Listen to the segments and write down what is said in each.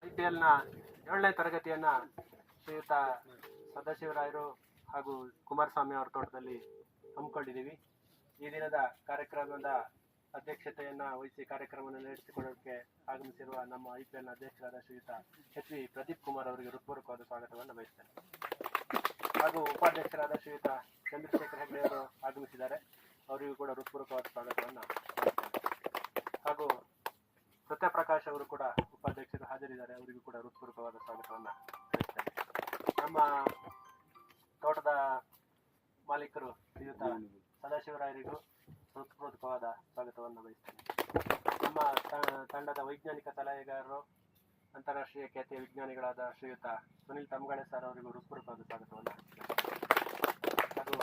IPLನ 7ನೇ ತರಗತಿಯನ್ನು ಶ್ರೀಯುತ ಸದಾಶಿವರಾಯರು ಹಾಗೂ ಕುಮಾರಸ್ವಾಮಿ ಅವರ ತೋಟದಲ್ಲಿ ಹಮ್ಮಿಕೊಂಡಿದ್ದೀವಿ. ಈ ದಿನದ ಕಾರ್ಯಕ್ರಮದ ಅಧ್ಯಕ್ಷತೆಯನ್ನು ವಹಿಸಿ ಕಾರ್ಯಕ್ರಮವನ್ನು ನಡೆಸಿಕೊಳ್ಳೋದಕ್ಕೆ ಆಗಮಿಸಿರುವ ನಮ್ಮ IPLನ ಅಧ್ಯಕ್ಷರಾದ ಶ್ರೀಯುತ ಎಚ್ ವಿ ಪ್ರದೀಪ್ ಕುಮಾರ್ ಅವರಿಗೆ ಹೃತ್ಪೂರ್ವಕವಾದ ಸ್ವಾಗತವನ್ನು ಬಯಸ್ತೇನೆ. ಹಾಗೂ ಉಪಾಧ್ಯಕ್ಷರಾದ ಶ್ರೀಯುತ ಚಂದ್ರಶೇಖರ್ ಹೆಗ್ಡೆ ಅವರು ಆಗಮಿಸಿದ್ದಾರೆ, ಅವರಿಗೂ ಕೂಡ ಹೃತ್ಪೂರ್ವಕವಾದ ಸ್ವಾಗತವನ್ನು ಬಯಸ್ತೇನೆ. ಹಾಗೂ ಸತ್ಯಪ್ರಕಾಶ್ ಅವರು ಕೂಡ ಉಪಾಧ್ಯಕ್ಷರು ಹಾಜರಿದ್ದಾರೆ, ಅವರಿಗೂ ಕೂಡ ಹೃತ್ಪೂರ್ವಕವಾದ ಸ್ವಾಗತವನ್ನು ಬಯಸ್ತೇನೆ. ನಮ್ಮ ತೋಟದ ಮಾಲೀಕರು ಶ್ರೀಯುತ ಸದಾಶಿವರಾಯರಿಗೂ ಹೃತ್ಪೂರ್ವಕವಾದ ಸ್ವಾಗತವನ್ನು ಬಯಸ್ತೇನೆ. ನಮ್ಮ ತಂಡದ ವೈಜ್ಞಾನಿಕ ಸಲಹೆಗಾರರು ಅಂತಾರಾಷ್ಟ್ರೀಯ ಖ್ಯಾತಿಯ ವಿಜ್ಞಾನಿಗಳಾದ ಶ್ರೀಯುತ ಸುನಿಲ್ ತಮ್ಗಳೆ ಸರ್ ಅವರಿಗೂ ಹೃತ್ಪೂರ್ವಕವಾದ ಸ್ವಾಗತವನ್ನು ಹಾಗೂ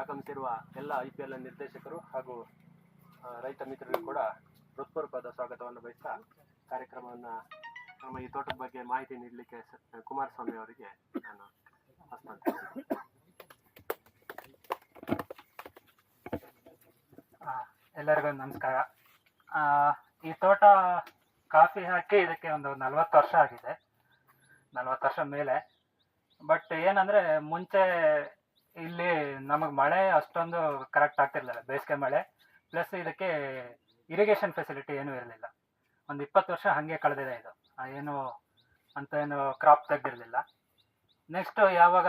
ಆಗಮಿಸಿರುವ ಎಲ್ಲ IPL ನಿರ್ದೇಶಕರು ಹಾಗೂ ರೈತ ಮಿತ್ರರಿಗೂ ಕೂಡ ಹೃತ್ಪೂರ್ವಕವಾದ ಸ್ವಾಗತವನ್ನು ಬಯಸ್ತಾ ಕಾರ್ಯಕ್ರಮವನ್ನು ನಮ್ಮ ಈ ತೋಟದ ಬಗ್ಗೆ ಮಾಹಿತಿ ನೀಡಲಿಕ್ಕೆ ಕುಮಾರಸ್ವಾಮಿ ಅವರಿಗೆ ನಾನು ಹಸ್ತಾಂತರಿಸ್ತೀನಿ. ಎಲ್ಲರಿಗೂ ನಮಸ್ಕಾರ. ಈ ತೋಟ ಕಾಫಿ ಹಾಕಿ ಇದಕ್ಕೆ ಒಂದು 40 ವರ್ಷ ಆಗಿದೆ, 40 ವರ್ಷ ಮೇಲೆ. ಬಟ್ ಏನಂದರೆ ಮುಂಚೆ ಇಲ್ಲಿ ನಮಗೆ ಮಳೆ ಅಷ್ಟೊಂದು ಕರೆಕ್ಟ್ ಆಗ್ತಿರ್ಲಿಲ್ಲ, ಬೇಸಿಗೆ ಮಳೆ. ಪ್ಲಸ್ ಇದಕ್ಕೆ ಇರಿಗೇಷನ್ ಫೆಸಿಲಿಟಿ ಏನೂ ಇರಲಿಲ್ಲ. ಒಂದು 20 ವರ್ಷ ಹಾಗೆ ಕಳೆದಿದೆ ಇದು, ಏನು ಅಂತ ಏನು ಕ್ರಾಪ್ ತೆಗೆದಿರಲಿಲ್ಲ. ನೆಕ್ಸ್ಟು ಯಾವಾಗ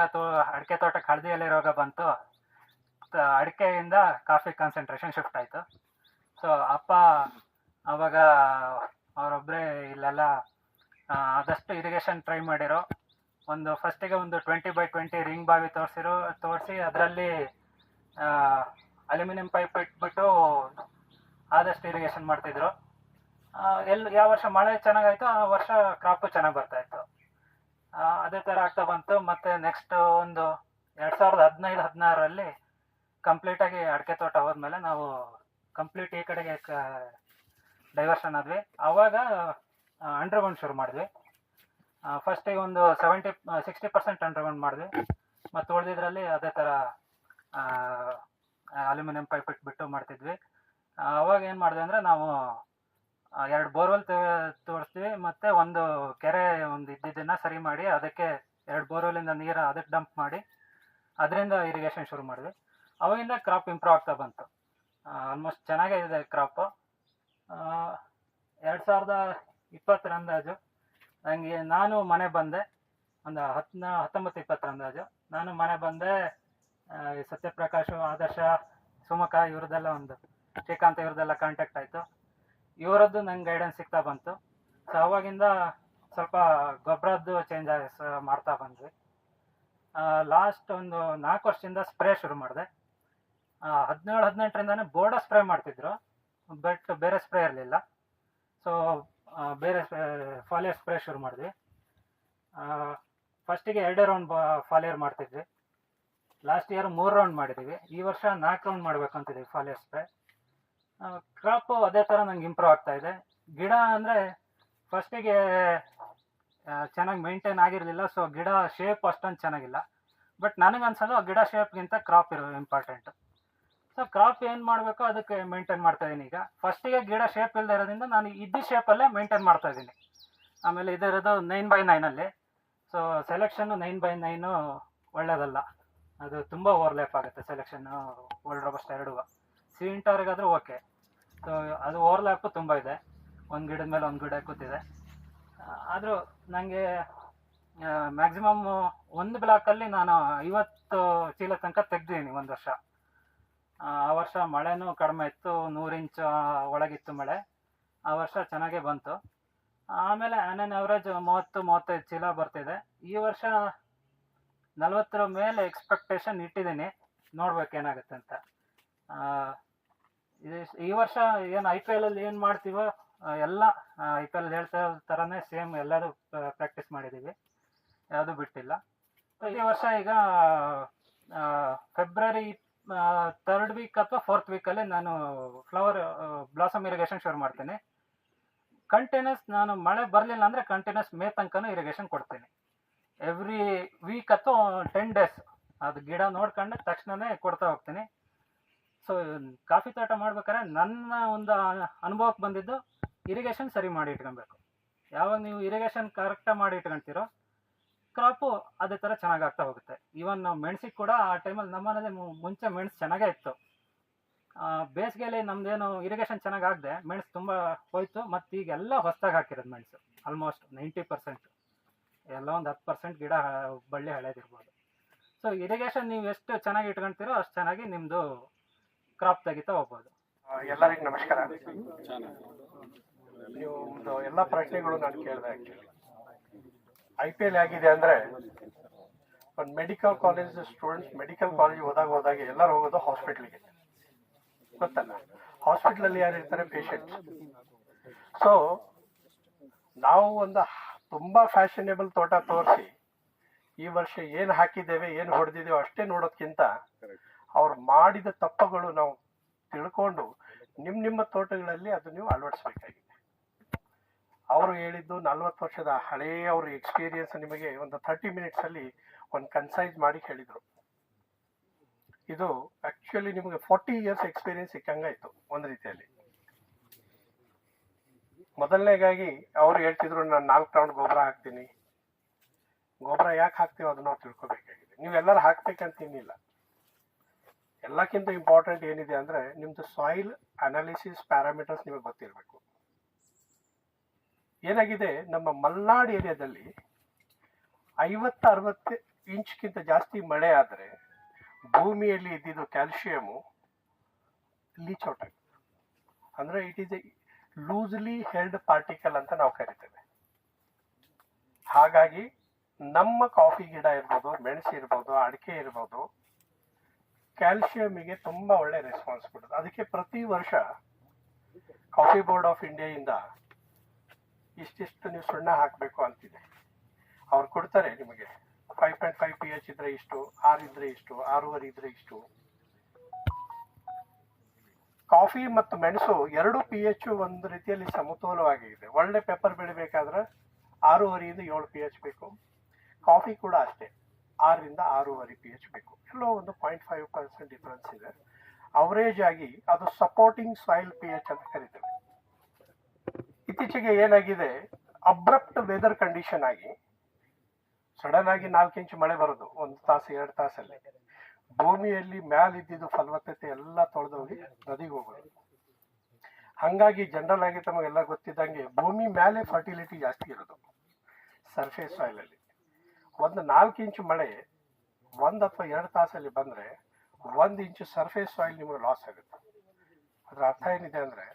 ಅಡಿಕೆ ತೋಟಕ್ಕೆ ಹಳದಿ ಎಲೆ ರೋಗ ಬಂತು, ಅಡಿಕೆಯಿಂದ ಕಾಫಿ ಕಾನ್ಸಂಟ್ರೇಷನ್ ಶಿಫ್ಟ್ ಆಯಿತು. ಸೊ ಅಪ್ಪ ಆವಾಗ ಅವರೊಬ್ಬರೇ ಇಲ್ಲೆಲ್ಲ ಆದಷ್ಟು ಇರಿಗೇಷನ್ ಟ್ರೈ ಮಾಡಿರೋ. ಫಸ್ಟಿಗೆ ಒಂದು 20x20 ರಿಂಗ್ ಬಾವಿ ತೋರಿಸಿ ಅದರಲ್ಲಿ ಅಲ್ಯೂಮಿನಿಯಂ ಪೈಪ್ ಇಟ್ಬಿಟ್ಟು ಆದಷ್ಟು ಇರಿಗೇಷನ್ ಮಾಡ್ತಿದ್ರು. ಯಾವ ವರ್ಷ ಮಳೆ ಚೆನ್ನಾಗಾಯಿತು ಆ ವರ್ಷ ಕ್ರಾಪು ಚೆನ್ನಾಗಿ ಬರ್ತಾಯಿತ್ತು. ಅದೇ ಥರ ಆಗ್ತಾ ಬಂತು. ಮತ್ತು ನೆಕ್ಸ್ಟ್ ಒಂದು 2015-16ರಲ್ಲಿ ಕಂಪ್ಲೀಟಾಗಿ ಅಡಿಕೆ ತೋಟ ಹೋದ್ಮೇಲೆ ನಾವು ಕಂಪ್ಲೀಟ್ ಈ ಕಡೆಗೆ ಡೈವರ್ಷನ್ ಆದ್ವಿ. ಆವಾಗ ಅಂಡರ್ಗ್ರೌಂಡ್ ಶುರು ಮಾಡಿದ್ವಿ. ಫಸ್ಟಿಗೆ ಒಂದು 60% ಅಂಡರ್ಗ್ರೌಂಡ್ ಮಾಡಿದ್ವಿ. ಮತ್ತು ಉಳಿದಿದ್ರಲ್ಲಿ ಅದೇ ಥರ ಅಲ್ಯೂಮಿನಿಯಂ ಪೈಪ್ ಇಟ್ಬಿಟ್ಟು ಮಾಡ್ತಿದ್ವಿ. ಅವಾಗ ಏನು ಮಾಡಿದೆ ಅಂದರೆ ನಾವು 2 ಬೋರ್ವೆಲ್ ತೋರಿಸ್ತೀವಿ, ಮತ್ತು ಒಂದು ಕೆರೆ ಇದ್ದಿದ್ದನ್ನು ಸರಿ ಮಾಡಿ ಅದಕ್ಕೆ 2 ಬೋರ್ವೆಲಿಂದ ನೀರು ಅದಕ್ಕೆ ಡಂಪ್ ಮಾಡಿ ಅದರಿಂದ ಇರಿಗೇಷನ್ ಶುರು ಮಾಡಿದ್ವಿ. ಅವಾಗಿಂದ ಕ್ರಾಪ್ ಇಂಪ್ರೂವ್ ಆಗ್ತಾ ಬಂತು. ಆಲ್ಮೋಸ್ಟ್ ಚೆನ್ನಾಗೇ ಇದೆ ಕ್ರಾಪು. 2020 ಅಂದಾಜು ನನಗೆ ನಾನು ಮನೆ ಬಂದೆ, ಒಂದು 19-20 ಅಂದಾಜು ನಾನು ಮನೆ ಬಂದೆ. ಸತ್ಯಪ್ರಕಾಶ್, ಆದರ್ಶ, ಸುಮುಖ ಇವ್ರದ್ದೆಲ್ಲ, ಒಂದು ಶ್ರೀಕಾಂತ್ ಇವ್ರದ್ದೆಲ್ಲ ಕಾಂಟ್ಯಾಕ್ಟ್ ಆಯಿತು. ಇವರದ್ದು ನಂಗೆ ಗೈಡೆನ್ಸ್ ಸಿಗ್ತಾ ಬಂತು. ಸೊ ಅವಾಗಿಂದ ಸ್ವಲ್ಪ ಗೊಬ್ಬರದ್ದು ಚೇಂಜ್ ಮಾಡ್ತಾ ಬಂದ್ವಿ. ಲಾಸ್ಟ್ ಒಂದು 4 ವರ್ಷದಿಂದ ಸ್ಪ್ರೇ ಶುರು ಮಾಡಿದೆ. 17-18ರಿಂದಾನೇ ಬೋರ್ಡ ಸ್ಪ್ರೇ ಮಾಡ್ತಿದ್ರು, ಬಟ್ ಬೇರೆ ಸ್ಪ್ರೇ ಇರಲಿಲ್ಲ. ಸೊ ಬೇರೆ ಫಾಲಿಯರ್ ಸ್ಪ್ರೇ ಶುರು ಮಾಡಿದ್ವಿ. ಫಸ್ಟಿಗೆ 2 ರೌಂಡ್ ಫಾಲಿಯರ್ ಮಾಡ್ತಿದ್ವಿ. ಲಾಸ್ಟ್ ಇಯರ್ 3 ರೌಂಡ್ ಮಾಡಿದ್ದೀವಿ. ಈ ವರ್ಷ 4 ರೌಂಡ್ ಮಾಡಬೇಕು ಅಂತಿದ್ದೀವಿ ಫಾಲಿಯರ್ ಸ್ಪ್ರೇ. ಕ್ರಾಪು ಅದೇ ಥರ ನಂಗೆ ಇಂಪ್ರೂವ್ ಆಗ್ತಾ ಇದೆ. ಗಿಡ ಅಂದರೆ ಫಸ್ಟಿಗೆ ಚೆನ್ನಾಗಿ ಮೇಂಟೈನ್ ಆಗಿರಲಿಲ್ಲ, ಸೊ ಗಿಡ ಶೇಪ್ ಅಷ್ಟೊಂದು ಚೆನ್ನಾಗಿಲ್ಲ. ಬಟ್ ನನಗನ್ಸೋದು ಗಿಡ ಶೇಪ್ಗಿಂತ ಕ್ರಾಪ್ ಇಂಪಾರ್ಟೆಂಟು. ಸೊ ಕ್ರಾಪ್ ಏನು ಮಾಡಬೇಕು ಅದಕ್ಕೆ ಮೇಂಟೈನ್ ಮಾಡ್ತಾಯಿದ್ದೀನಿ. ಈಗ ಫಸ್ಟಿಗೆ ಗಿಡ ಶೇಪ್ ಇಲ್ಲದೆ ಇರೋದ್ರಿಂದ ನಾನು ಇದ್ದ ಶೇಪಲ್ಲೇ ಮೇಂಟೈನ್ ಮಾಡ್ತಾಯಿದ್ದೀನಿ. ಆಮೇಲೆ ಇದರದು 9x9ಅಲ್ಲಿ. ಸೊ ಸೆಲೆಕ್ಷನ್ನು 9x9 ಒಳ್ಳೆಯದಲ್ಲ, ಅದು ತುಂಬ ಓವರ್ಲ್ಯಾಪ್ ಆಗುತ್ತೆ ಸೆಲೆಕ್ಷನ್ನು. ಓಲ್ಡ್ ರೋಬಸ್ಟ 2 ಸಿಂಟರ್ಗಾದರೂ ಓಕೆ. ಸೊ ಅದು ಓವರ್ಲ್ಯಾಪು ತುಂಬ ಇದೆ, ಒಂದು ಗಿಡದ ಮೇಲೆ ಒಂದು ಗಿಡ ಕೂತಿದೆ. ಆದರೂ ನನಗೆ ಮ್ಯಾಕ್ಸಿಮಮ್ ಒಂದು ಬ್ಲಾಕಲ್ಲಿ ನಾನು 50 ಚೀಲ ತನಕ ತೆಗ್ದಿದ್ದೀನಿ ಒಂದು ವರ್ಷ. ಆ ವರ್ಷ ಮಳೆನೂ ಕಡಿಮೆ ಇತ್ತು, 100 ಇಂಚ್ ಒಳಗಿತ್ತು ಮಳೆ. ಆ ವರ್ಷ ಚೆನ್ನಾಗೇ ಬಂತು. ಆಮೇಲೆ ಆನ್ ಆ್ಯವ್ರೇಜ್ 30-35 ಚೀಲ ಬರ್ತಿದೆ. ಈ ವರ್ಷ 40 ಮೇಲೆ ಎಕ್ಸ್ಪೆಕ್ಟೇಷನ್ ಇಟ್ಟಿದ್ದೀನಿ, ನೋಡ್ಬೇಕೇನಾಗುತ್ತೆ ಅಂತ. ಈ ವರ್ಷ ಏನು IPL ಏನು ಮಾಡ್ತೀವೋ ಎಲ್ಲ IPL ಹೇಳ್ತಾ ಥರನೇ ಸೇಮ್ ಎಲ್ಲರೂ ಪ್ರಾಕ್ಟೀಸ್ ಮಾಡಿದ್ದೀವಿ, ಯಾವುದೂ ಬಿಟ್ಟಿಲ್ಲ. ಈ ವರ್ಷ ಈಗ ಫೆಬ್ರವರಿ 3rd ವೀಕ್ ಅಥವಾ 4th ವೀಕಲ್ಲಿ ನಾನು ಬ್ಲಾಸಮ್ ಇರಿಗೇಷನ್ ಶುರು ಮಾಡ್ತೀನಿ. ಕಂಟಿನ್ಯೂಸ್ ನಾನು ಮಳೆ ಬರಲಿಲ್ಲ ಅಂದರೆ ಕಂಟಿನ್ಯೂಸ್ ಮೇ ತನಕನೂ ಇರಿಗೇಷನ್ ಕೊಡ್ತೀನಿ. ಎವ್ರಿ ವೀಕ್ ಅಥವಾ 10 ಡೇಸ್ ಅದು ಗಿಡ ನೋಡ್ಕೊಂಡು ತಕ್ಷಣವೇ ಕೊಡ್ತಾ ಹೋಗ್ತೀನಿ. ಸೊ ಕಾಫಿ ತೋಟ ಮಾಡ್ಬೇಕಾದ್ರೆ ನನ್ನ ಒಂದು ಅನುಭವಕ್ಕೆ ಬಂದಿದ್ದು ಇರಿಗೇಷನ್ ಸರಿ ಮಾಡಿ ಇಟ್ಕೊಬೇಕು. ಯಾವಾಗ ನೀವು ಇರಿಗೇಷನ್ ಕರೆಕ್ಟಾಗಿ ಮಾಡಿ ಇಟ್ಕೊಂತೀರೋ ಕ್ರಾಪು ಅದೇ ಥರ ಚೆನ್ನಾಗಿ ಆಗ್ತಾ ಹೋಗುತ್ತೆ. ಈವನ್ ನಾವು ಮೆಣಸಿಗೆ ಕೂಡ ಆ ಟೈಮಲ್ಲಿ ನಮ್ಮನೇಲಿ ಮುಂಚೆ ಮೆಣಸು ಚೆನ್ನಾಗೇ ಇತ್ತು. ಬೇಸಿಗೆಯಲ್ಲಿ ನಮ್ದೇನು ಇರಿಗೇಷನ್ ಚೆನ್ನಾಗಿ ಆಗದೆ ಮೆಣಸು ತುಂಬ ಹೋಯ್ತು. ಮತ್ತು ಈಗೆಲ್ಲ ಹೊಸದಾಗಿ ಹಾಕಿರೋದು ಮೆಣಸು ಆಲ್ಮೋಸ್ಟ್ 90%, ಎಲ್ಲ ಒಂದು 10% ಗಿಡ ಬಳ್ಳಿ ಹಳೇದಿರ್ಬೋದು. ಸೊ ಇರಿಗೇಷನ್ ನೀವು ಎಷ್ಟು ಚೆನ್ನಾಗಿ ಇಟ್ಕೊಳ್ತೀರೋ ಅಷ್ಟು ಚೆನ್ನಾಗಿ ನಿಮ್ಮದು ಕ್ರಾಪ್ ತೆಗಿತಾ ಹೋಗ್ಬೋದು. ಎಲ್ಲರಿಗೂ ನಮಸ್ಕಾರ. ನೀವು ಎಲ್ಲ ಪ್ರಶ್ನೆಗಳು ನಾನು ಕೇಳಿದೆ. IPL ಆಗಿದೆ ಅಂದರೆ ಒಂದು medical college students medical college ಹೋದಾಗ ಎಲ್ಲರೂ ಹೋಗೋದು ಹಾಸ್ಪಿಟ್ಲಿಗೆ, ಗೊತ್ತಲ್ಲ? ಹಾಸ್ಪಿಟ್ಲಲ್ಲಿ ಯಾರು ಇರ್ತಾರೆ? ಪೇಷಂಟ್. ಸೊ ನಾವು ಒಂದು ತುಂಬ ಫ್ಯಾಷನೇಬಲ್ ತೋಟ ತೋರಿಸಿ ಈ ವರ್ಷ ಏನು ಹಾಕಿದ್ದೇವೆ ಏನು ಹೊಡೆದಿದ್ದೇವೆ ಅಷ್ಟೇ ನೋಡೋದ್ಕಿಂತ ಅವ್ರು ಮಾಡಿದ ತಪ್ಪುಗಳು ನಾವು ತಿಳ್ಕೊಂಡು ನಿಮ್ಮ ತೋಟಗಳಲ್ಲಿ ಅದು ನೀವು ಅಳವಡಿಸ್ಬೇಕಾಗಿದೆ. ಅವರು ಹೇಳಿದ್ದು 40 ವರ್ಷದ ಹಳೆಯ ಅವ್ರ ಎಕ್ಸ್ಪೀರಿಯನ್ಸ್ ನಿಮಗೆ ಒಂದು 30 ಮಿನಿಟ್ಸಲ್ಲಿ ಒಂದು ಕನ್ಸೈಸ್ ಮಾಡಿ ಹೇಳಿದರು. ಇದು ಆಕ್ಚುಲಿ ನಿಮಗೆ 40 ಇಯರ್ಸ್ ಎಕ್ಸ್ಪೀರಿಯನ್ಸ್ ಸಿಕ್ಕಂಗಾಯ್ತು ಒಂದು ರೀತಿಯಲ್ಲಿ. ಮೊದಲನೇಗಾಗಿ ಅವ್ರು ಹೇಳ್ತಿದ್ರು ನಾನು 4 ರೌಂಡ್ ಗೊಬ್ಬರ ಹಾಕ್ತೀನಿ. ಗೊಬ್ಬರ ಯಾಕೆ ಹಾಕ್ತೀವೋ ಅದನ್ನ ನಾವು ತಿಳ್ಕೊಬೇಕಾಗಿದೆ. ನೀವೆಲ್ಲರೂ ಹಾಕ್ಬೇಕಂತೇನಿಲ್ಲ. ಎಲ್ಲಕ್ಕಿಂತ ಇಂಪಾರ್ಟೆಂಟ್ ಏನಿದೆ ಅಂದರೆ ನಿಮ್ಮದು ಸಾಯಿಲ್ ಅನಾಲಿಸಿಸ್ ಪ್ಯಾರಾಮೀಟರ್ಸ್ ನಿಮಗೆ ಗೊತ್ತಿರಬೇಕು. ಏನಾಗಿದೆ, ನಮ್ಮ ಮಲೆನಾಡು ಏರಿಯಾದಲ್ಲಿ 50-60 ಇಂಚ್ಗಿಂತ ಜಾಸ್ತಿ ಮಳೆ ಆದರೆ ಭೂಮಿಯಲ್ಲಿ ಇದ್ದಿದ್ದು ಕ್ಯಾಲ್ಸಿಯಮು ಲೀಚ್ ಔಟ್ ಆಗುತ್ತೆ. ಅಂದರೆ it is A loosely held particle ಅಂತ ನಾವು ಕರಿತೇವೆ. ಹಾಗಾಗಿ ನಮ್ಮ ಕಾಫಿ ಗಿಡ ಇರ್ಬೋದು, ಮೆಣಸು ಇರ್ಬೋದು, ಅಡಿಕೆ ಇರ್ಬೋದು, ಕ್ಯಾಲ್ಸಿಯಮಿಗೆ ತುಂಬ ಒಳ್ಳೆ ರೆಸ್ಪಾನ್ಸ್ ಕೊಡುತ್ತೆ. ಅದಕ್ಕೆ ಪ್ರತಿ ವರ್ಷ ಕಾಫಿ ಬೋರ್ಡ್ ಆಫ್ ಇಂಡಿಯಾದಿಂದ ಇಷ್ಟಿಷ್ಟು ನೀವು ಸುಣ್ಣ ಹಾಕಬೇಕು ಅಂತಿದೆ. ಅವ್ರು ಕೊಡ್ತಾರೆ ನಿಮಗೆ 5.5 pH ಇದ್ರೆ ಇಷ್ಟು, 6 ಇದ್ರೆ ಇಷ್ಟು, 6.5 ಇದ್ರೆ ಇಷ್ಟು. ಕಾಫಿ ಮತ್ತು ಮೆಣಸು 2 pH ಒಂದು ರೀತಿಯಲ್ಲಿ ಸಮತೋಲವಾಗಿದೆ. ಒಳ್ಳೆ ಪೆಪ್ಪರ್ ಬೆಳಿಬೇಕಾದ್ರೆ 6.5 ಇಂದ 7 pH ಬೇಕು. ಕಾಫಿ ಕೂಡ ಅಷ್ಟೇ 6 ಇಂದ 6.5 pH ಬೇಕು. ಎಲ್ಲೋ ಒಂದು 0.5% ಡಿಫರೆನ್ಸ್ ಇದೆ. ಅವರೇಜ್ ಆಗಿ ಅದು ಸಪೋರ್ಟಿಂಗ್ ಸಾಯಿಲ್ pH ಅಂತ ಕರಿತೇವೆ. ಇತ್ತೀಚೆಗೆ ಏನಾಗಿದೆ, ಅಬ್ರಪ್ಟ್ ವೆದರ್ ಕಂಡೀಷನ್ ಆಗಿ ಸಡನ್ ಆಗಿ 4 ಇಂಚ್ ಮಳೆ ಬರೋದು 1 ತಾಸು 2 ತಾಸಲ್ಲಿ ಭೂಮಿಯಲ್ಲಿ ಮ್ಯಾಲಿದ್ದಿದ್ದು ಫಲವತ್ತತೆ ಎಲ್ಲ ತೊಳೆದೋಗಿ ನದಿಗೆ ಹೋಗೋದು. ಹಂಗಾಗಿ ಜನರಲ್ ಆಗಿ ತಮಗೆಲ್ಲ ಗೊತ್ತಿದ್ದಂಗೆ ಭೂಮಿ ಮೇಲೆ ಫರ್ಟಿಲಿಟಿ ಜಾಸ್ತಿ ಇರೋದು ಸರ್ಫೇಸ್ ಸಾಯಿಲ್ ಅಲ್ಲಿ. ಒಂದು 4 ಇಂಚ್ ಮಳೆ 1 ಅಥವಾ 2 ತಾಸಲ್ಲಿ ಬಂದ್ರೆ 1 ಇಂಚ್ ಸರ್ಫೇಸ್ ಸಾಯಿಲ್ ನಿಮಗೆ ಲಾಸ್ ಆಗುತ್ತೆ. ಅದ್ರ ಅರ್ಥ ಏನಿದೆ ಅಂದ್ರೆ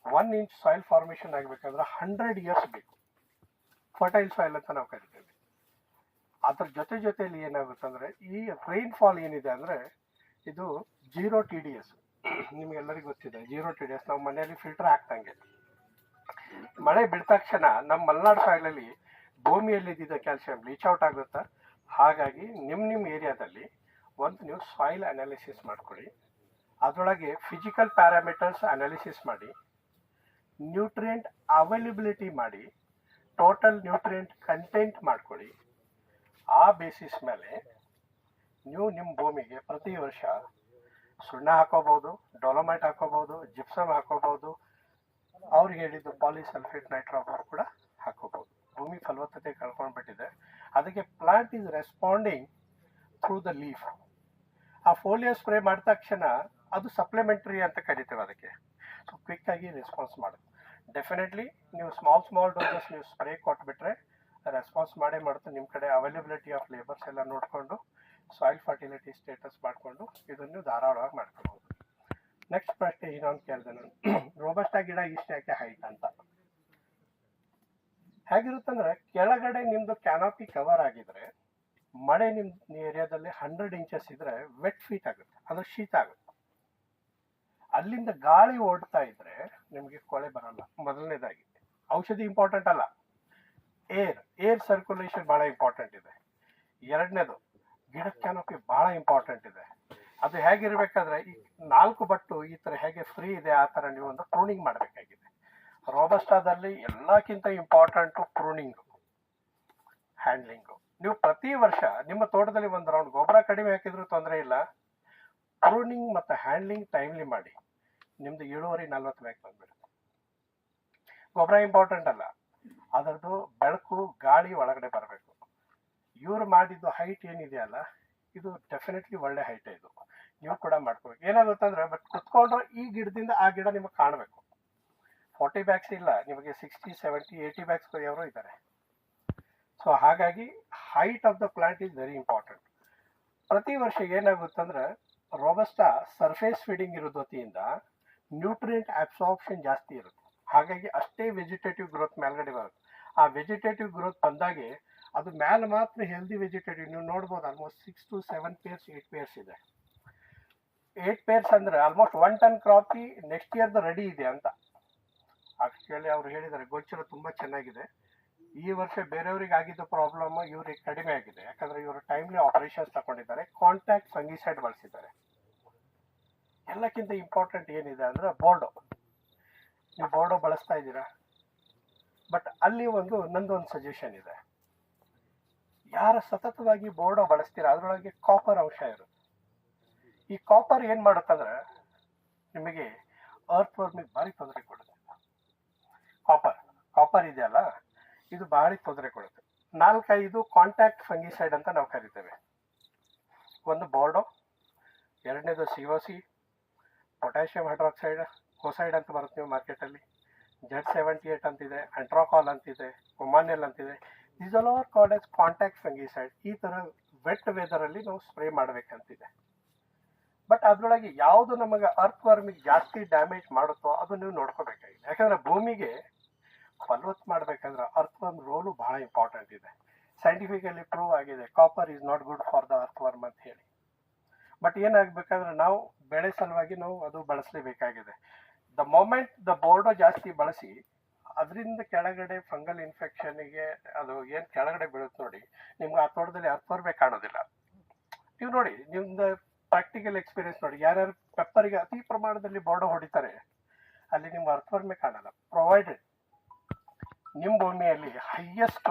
1 ಇಂಚ್ ಸಾಯಿಲ್ ಫಾರ್ಮೇಶನ್ ಆಗಬೇಕಂದ್ರೆ 100 ಇಯರ್ಸ್ ಬೇಕು. ಫರ್ಟೈಲ್ ಸಾಯಿಲ್ ಅಂತ ನಾವು ಕರಿತೇವೆ. ಅದ್ರ ಜೊತೆಯಲ್ಲಿ ಏನಾಗುತ್ತೆ ಅಂದ್ರೆ ಈ ರೈನ್ ಫಾಲ್ ಏನಿದೆ ಅಂದ್ರೆ ಇದು 0 TDS. ನಿಮ್ಗೆಲ್ಲರಿಗೂ ಗೊತ್ತಿದೆ 0 TDS. ನಾವು ಮನೆಯಲ್ಲಿ ಫಿಲ್ಟರ್ ಹಾಕ್ತಂಗೆ ಮಳೆ ಬಿಟ್ಟ ತಕ್ಷಣ ನಮ್ಮ ಮಲೆನಾಡು ಸಾಯಿಲಲ್ಲಿ ಭೂಮಿಯಲ್ಲಿ ಇದ್ದಿದ್ದ ಕ್ಯಾಲ್ಸಿಯಂ ಲೀಚ್ ಔಟ್ ಆಗುತ್ತಾ. ಹಾಗಾಗಿ ನಿಮ್ಮ ಏರಿಯಾದಲ್ಲಿ ಒಂದು ನೀವು ಸಾಯಿಲ್ ಅನಾಲಿಸಿಸ್ ಮಾಡ್ಕೊಳ್ಳಿ. ಅದರೊಳಗೆ ಫಿಸಿಕಲ್ ಪ್ಯಾರಾಮೀಟರ್ಸ್ ಅನಾಲಿಸಿಸ್ ಮಾಡಿ, ನ್ಯೂಟ್ರಿಯೆಂಟ್ ಅವೈಲಬಿಲಿಟಿ ಮಾಡಿ, ಟೋಟಲ್ ನ್ಯೂಟ್ರಿಯೆಂಟ್ ಕಂಟೆಂಟ್ ಮಾಡ್ಕೊಳ್ಳಿ. ಆ ಬೇಸಿಸ್ ಮೇಲೆ ನೀವು ನಿಮ್ಮ ಭೂಮಿಗೆ ಪ್ರತಿ ವರ್ಷ ಸುಣ್ಣ ಹಾಕೋಬಹುದು, ಡೊಲೊಮೈಟ್ ಹಾಕೋಬಹುದು, ಜಿಪ್ಸಮ್ ಹಾಕೋಬಹುದು, ಅವ್ರಿಗೆ ಹೇಳಿದ್ದು ಪಾಲಿಸಲ್ಫೇಟ್ ನೈಟ್ರೋಬಾರ್ ಕೂಡ ಹಾಕೋಬಹುದು. ಭೂಮಿ ಫಲವತ್ತತೆ ಕಳ್ಕೊಂಡ್ಬಿಟ್ಟಿದೆ. ಅದಕ್ಕೆ plant is responding through the leaf. ಆ ಫೋಲಿಯೋ ಸ್ಪ್ರೇ ಮಾಡಿದ ತಕ್ಷಣ ಅದು ಸಪ್ಲಿಮೆಂಟರಿ ಅಂತ ಕರಿತೇವೆ ಅದಕ್ಕೆ. ಸೊ ಕ್ವಿಕ್ ಆಗಿ ರೆಸ್ಪಾನ್ಸ್ ಮಾಡುತ್ತೆ. ಡೆಫಿನೆಟ್ಲಿ ನೀವು ಸ್ಮಾಲ್ ಡೋಸಸ್ ನೀವು ಸ್ಪ್ರೇ ಕೊಟ್ಬಿಟ್ರೆ ರೆಸ್ಪಾನ್ಸ್ ಮಾಡೇ ಮಾಡುತ್ತೆ. ನಿಮ್ಮ ಕಡೆ ಅವೈಲಬಿಲಿಟಿ ಆಫ್ ಲೇಬರ್ಸ್ ಎಲ್ಲ ನೋಡಿಕೊಂಡು ಸಾಯಿಲ್ ಫರ್ಟಿಲಿಟಿ ಸ್ಟೇಟಸ್ ಮಾಡಿಕೊಂಡು ಇದನ್ನು ಧಾರಾಳವಾಗಿ ಮಾಡ್ಕೋಬಹುದು. ನೆಕ್ಸ್ಟ್ ಪ್ರಶ್ನೆ ಇನ್ನೊಂದು ಕೇಳಿದೆ ನಾನು, ರೋಬಸ್ಟಾ ಗಿಡ ಇಷ್ಟ ಯಾಕೆ ಹೈಟ್ ಅಂತ. ಹೇಗಿರುತ್ತಂದ್ರೆ ಕೆಳಗಡೆ ನಿಮ್ದು ಕ್ಯಾನೋಪಿ ಕವರ್ ಆಗಿದ್ರೆ ಮಳೆ ನಿಮ್ಮ ಏರಿಯಾದಲ್ಲಿ 100 ಇಂಚಸ್ ಇದ್ರೆ ವೆಟ್ ಫೀಟ್ ಆಗುತ್ತೆ, ಅದು ಶೀತ ಆಗುತ್ತೆ. ಅಲ್ಲಿಂದ ಗಾಳಿ ಓಡ್ತಾ ಇದ್ರೆ ನಿಮಗೆ ಕೊಳೆ ಬರಲ್ಲ. ಮೊದಲನೇದಾಗಿ ಔಷಧಿ ಇಂಪಾರ್ಟೆಂಟ್ ಅಲ್ಲ, ಏರ್ ಸರ್ಕ್ಯುಲೇಷನ್ ಬಹಳ ಇಂಪಾರ್ಟೆಂಟ್ ಇದೆ. ಎರಡನೇದು ಗಿಡದ ಕ್ಯಾನೋಪಿ ಬಹಳ ಇಂಪಾರ್ಟೆಂಟ್ ಇದೆ. ಅದು ಹೇಗಿರ್ಬೇಕಾದ್ರೆ ಈ 4 ಬಟ್ಟು ಈ ತರ ಹೇಗೆ ಫ್ರೀ ಇದೆ ಆ ತರ ನೀವು ಒಂದು ಪ್ರೂನಿಂಗ್ ಮಾಡಬೇಕಾಗಿದೆ. ರೋಬಸ್ಟಾದಲ್ಲಿ ಎಲ್ಲಕ್ಕಿಂತ ಇಂಪಾರ್ಟೆಂಟು ಪ್ರೂನಿಂಗು, ಹ್ಯಾಂಡ್ಲಿಂಗು. ನೀವು ಪ್ರತಿ ವರ್ಷ ನಿಮ್ಮ ತೋಟದಲ್ಲಿ 1 ರೌಂಡ್ ಗೊಬ್ಬರ ಕಡಿಮೆ ಹಾಕಿದ್ರು ತೊಂದರೆ ಇಲ್ಲ. ಪ್ರೂನಿಂಗ್ ಮತ್ತು ಹ್ಯಾಂಡ್ಲಿಂಗ್ ಟೈಮ್ಲಿ ಮಾಡಿ, ನಿಮ್ದು 7.5-40 ಬ್ಯಾಗ್ ಬಂದ್ಬಿಡುತ್ತೆ. ಗೊಬ್ಬರ ಇಂಪಾರ್ಟೆಂಟ್ ಅಲ್ಲ, ಅದರ ಅದರದ್ದು ಬೆಳಕು ಗಾಳಿ ಒಳಗಡೆ ಬರಬೇಕು. ಇವ್ರು ಮಾಡಿದ್ದು ಹೈಟ್ ಏನಿದೆಯಲ್ಲ ಇದು ಡೆಫಿನೆಟ್ಲಿ ಒಳ್ಳೆ ಹೈಟ್ ಇದು. ನೀವು ಕೂಡ ಮಾಡ್ಕೋಬೇಕು. ಏನಾಗುತ್ತಂದ್ರೆ ಬಟ್ ಕುತ್ಕೊಂಡ್ರೆ ಈ ಗಿಡದಿಂದ ಆ ಗಿಡ ನಿಮಗೆ ಕಾಣಬೇಕು. 40 ಬ್ಯಾಗ್ಸ್ ಇಲ್ಲ, ನಿಮಗೆ 60, 70, 80 ಬ್ಯಾಗ್ಸ್ ಕೊಯ್ಯೋರು ಇದ್ದಾರೆ. ಸೊ ಹಾಗಾಗಿ height of the plant is very important. ಪ್ರತಿ ವರ್ಷ ಏನಾಗುತ್ತಂದ್ರೆ ರೋಬಸ್ಟಾ ಸರ್ಫೇಸ್ ಫೀಡಿಂಗ್ ಇರೋದ್ರಿಂದ ನ್ಯೂಟ್ರಿಯೆಂಟ್ ಅಬ್ಸಾರ್ಪ್ಷನ್ ಜಾಸ್ತಿ ಇರುತ್ತೆ. ಹಾಗಾಗಿ ಅಷ್ಟೇ ವೆಜಿಟೇಟಿವ್ ಗ್ರೋತ್ ಮೇಲ್ಗಡೆ ಬರುತ್ತೆ. ಆ ವೆಜಿಟೇಟಿವ್ ಗ್ರೋತ್ ಬಂದಾಗೆ ಅದು ಮೇಲೆ ಮಾತ್ರ ಹೆಲ್ದಿ ವೆಜಿಟೇಟಿವ್. ನೀವು ನೋಡ್ಬೋದು ಆಲ್ಮೋಸ್ಟ್ 6 to 7 ಪೇರ್ಸ್ 8 ಪೇರ್ಸ್ ಇದೆ. 8 ಪೇರ್ಸ್ ಅಂದ್ರೆ ಆಲ್ಮೋಸ್ಟ್ 1 ಟನ್ ಕ್ರಾಪ್ ನೆಕ್ಸ್ಟ್ ಇಯರ್ದು ರೆಡಿ ಇದೆ ಅಂತ. ಆಕ್ಚುಲಿ ಅವ್ರು ಹೇಳಿದ್ದಾರೆ ಗೋಚರ ತುಂಬಾ ಚೆನ್ನಾಗಿದೆ. ಈ ವರ್ಷ ಬೇರೆಯವ್ರಿಗೆ ಆಗಿದ್ದ ಪ್ರಾಬ್ಲಮ್ ಇವ್ರಿಗೆ ಕಡಿಮೆ ಆಗಿದೆ. ಯಾಕಂದ್ರೆ ಇವರು ಟೈಮ್ಲಿ ಆಪರೇಷನ್ಸ್ ತಗೊಂಡಿದ್ದಾರೆ, ಕಾಂಟ್ಯಾಕ್ಟ್ ಫಂಗಿಸೈಡ್ ಬಳಸಿದ್ದಾರೆ. ಎಲ್ಲಕ್ಕಿಂತ ಇಂಪಾರ್ಟೆಂಟ್ ಏನಿದೆ ಅಂದ್ರೆ ಬೋರ್ಡೋ. ನೀವು ಬೋರ್ಡೋ ಬಳಸ್ತಾ ಇದ್ದೀರಾ, ಬಟ್ ಅಲ್ಲಿ ನಂದೊಂದು ಸಜೆಷನ್ ಇದೆ. ಯಾರು ಸತತವಾಗಿ ಬೋರ್ಡೋ ಬಳಸ್ತೀರಾ ಅದರೊಳಗೆ ಕಾಪರ್ ಅಂಶ ಇರುತ್ತೆ. ಈ ಕಾಪರ್ ಏನ್ ಮಾಡುತ್ತಂದ್ರೆ ನಿಮಗೆ ಅರ್ತ್ ವರ್ಮಿಗೆ ಭಾರಿ ತೊಂದರೆ ಕೊಡುತ್ತೆ. ಕಾಪರ್ ಇದೆಯಲ್ಲ ಇದು ಭಾರಿ ತೊಂದರೆ ಕೊಡುತ್ತೆ. 4-5 ಕಾಂಟ್ಯಾಕ್ಟ್ ಫಂಗಿಸೈಡ್ ಅಂತ ನಾವು ಕರಿತೇವೆ. ಒಂದು ಬೋರ್ಡೋ, ಎರಡನೇದು COC, ಪೊಟ್ಯಾಷಿಯಂ ಹೈಡ್ರಾಕ್ಸೈಡ್, ಕೋಸೈಡ್ ಅಂತ ಬರುತ್ತೆ ನೀವು ಮಾರ್ಕೆಟಲ್ಲಿ, Z78 ಅಂತಿದೆ, ಅಂಟ್ರಾಕಾಲ್ ಅಂತಿದೆ, ಒಮಾನೆಲ್ ಅಂತಿದೆ. These all are called as contact fungicide. ಈ ತರ ವೆಟ್ ವೆದರ್ ಅಲ್ಲಿ ನಾವು ಸ್ಪ್ರೇ ಮಾಡಬೇಕಂತಿದೆ. ಬಟ್ ಅದ್ರೊಳಗೆ ಯಾವುದು ನಮಗೆ ಅರ್ತ್ ವರ್ಮಿಗೆ ಜಾಸ್ತಿ ಡ್ಯಾಮೇಜ್ ಮಾಡುತ್ತೋ ಅದು ನೀವು ನೋಡ್ಕೋಬೇಕಾಗಿದೆ. ಯಾಕಂದ್ರೆ ಭೂಮಿಗೆ ಫಲವತ್ತು ಮಾಡ್ಬೇಕಂದ್ರೆ ಅರ್ತ್ ವರ್ಮ್ ರೋಲು ಬಹಳ ಇಂಪಾರ್ಟೆಂಟ್ ಇದೆ. ಸೈಂಟಿಫಿಕಲಿ ಪ್ರೂವ್ ಆಗಿದೆ copper is not good for the earth worm ಅಂತ ಹೇಳಿ. ಬಟ್ ಏನಾಗಬೇಕಂದ್ರೆ ನಾವು ಬೆಳೆ ಸಲುವಾಗಿ ನಾವು ಅದು ಬಳಸಲೇಬೇಕಾಗಿದೆ. ದ ಮೊಮೆಂಟ್ ದ ಬೋರ್ಡೋ ಜಾಸ್ತಿ ಬಳಸಿ ಅದರಿಂದ ಕೆಳಗಡೆ ಫಂಗಲ್ ಇನ್ಫೆಕ್ಷನ್ಗೆ ಅದು ಏನು ಕೆಳಗಡೆ ಬೀಳುತ್ತೆ ನೋಡಿ, ನಿಮ್ಗೆ ಆ ತೋಟದಲ್ಲಿ ಅರ್ತ್ ವರ್ಮೇ ಕಾಣೋದಿಲ್ಲ. ನೀವು ನೋಡಿ, ನಿಮ್ದು ಪ್ರಾಕ್ಟಿಕಲ್ ಎಕ್ಸ್ಪೀರಿಯನ್ಸ್ ನೋಡಿ, ಯಾರ್ಯಾರು ಪೆಪ್ಪರ್ಗೆ ಅತಿ ಪ್ರಮಾಣದಲ್ಲಿ ಬೋರ್ಡೋ ಹೊಡಿತಾರೆ ಅಲ್ಲಿ ನಿಮ್ಗೆ ಅರ್ತ್ ವರ್ಮೇ ಕಾಣಲ್ಲ. ಪ್ರೊವೈಡೆಡ್ ನಿಮ್ಮ ಭೂಮಿಯಲ್ಲಿ ಹೈಯೆಸ್ಟ್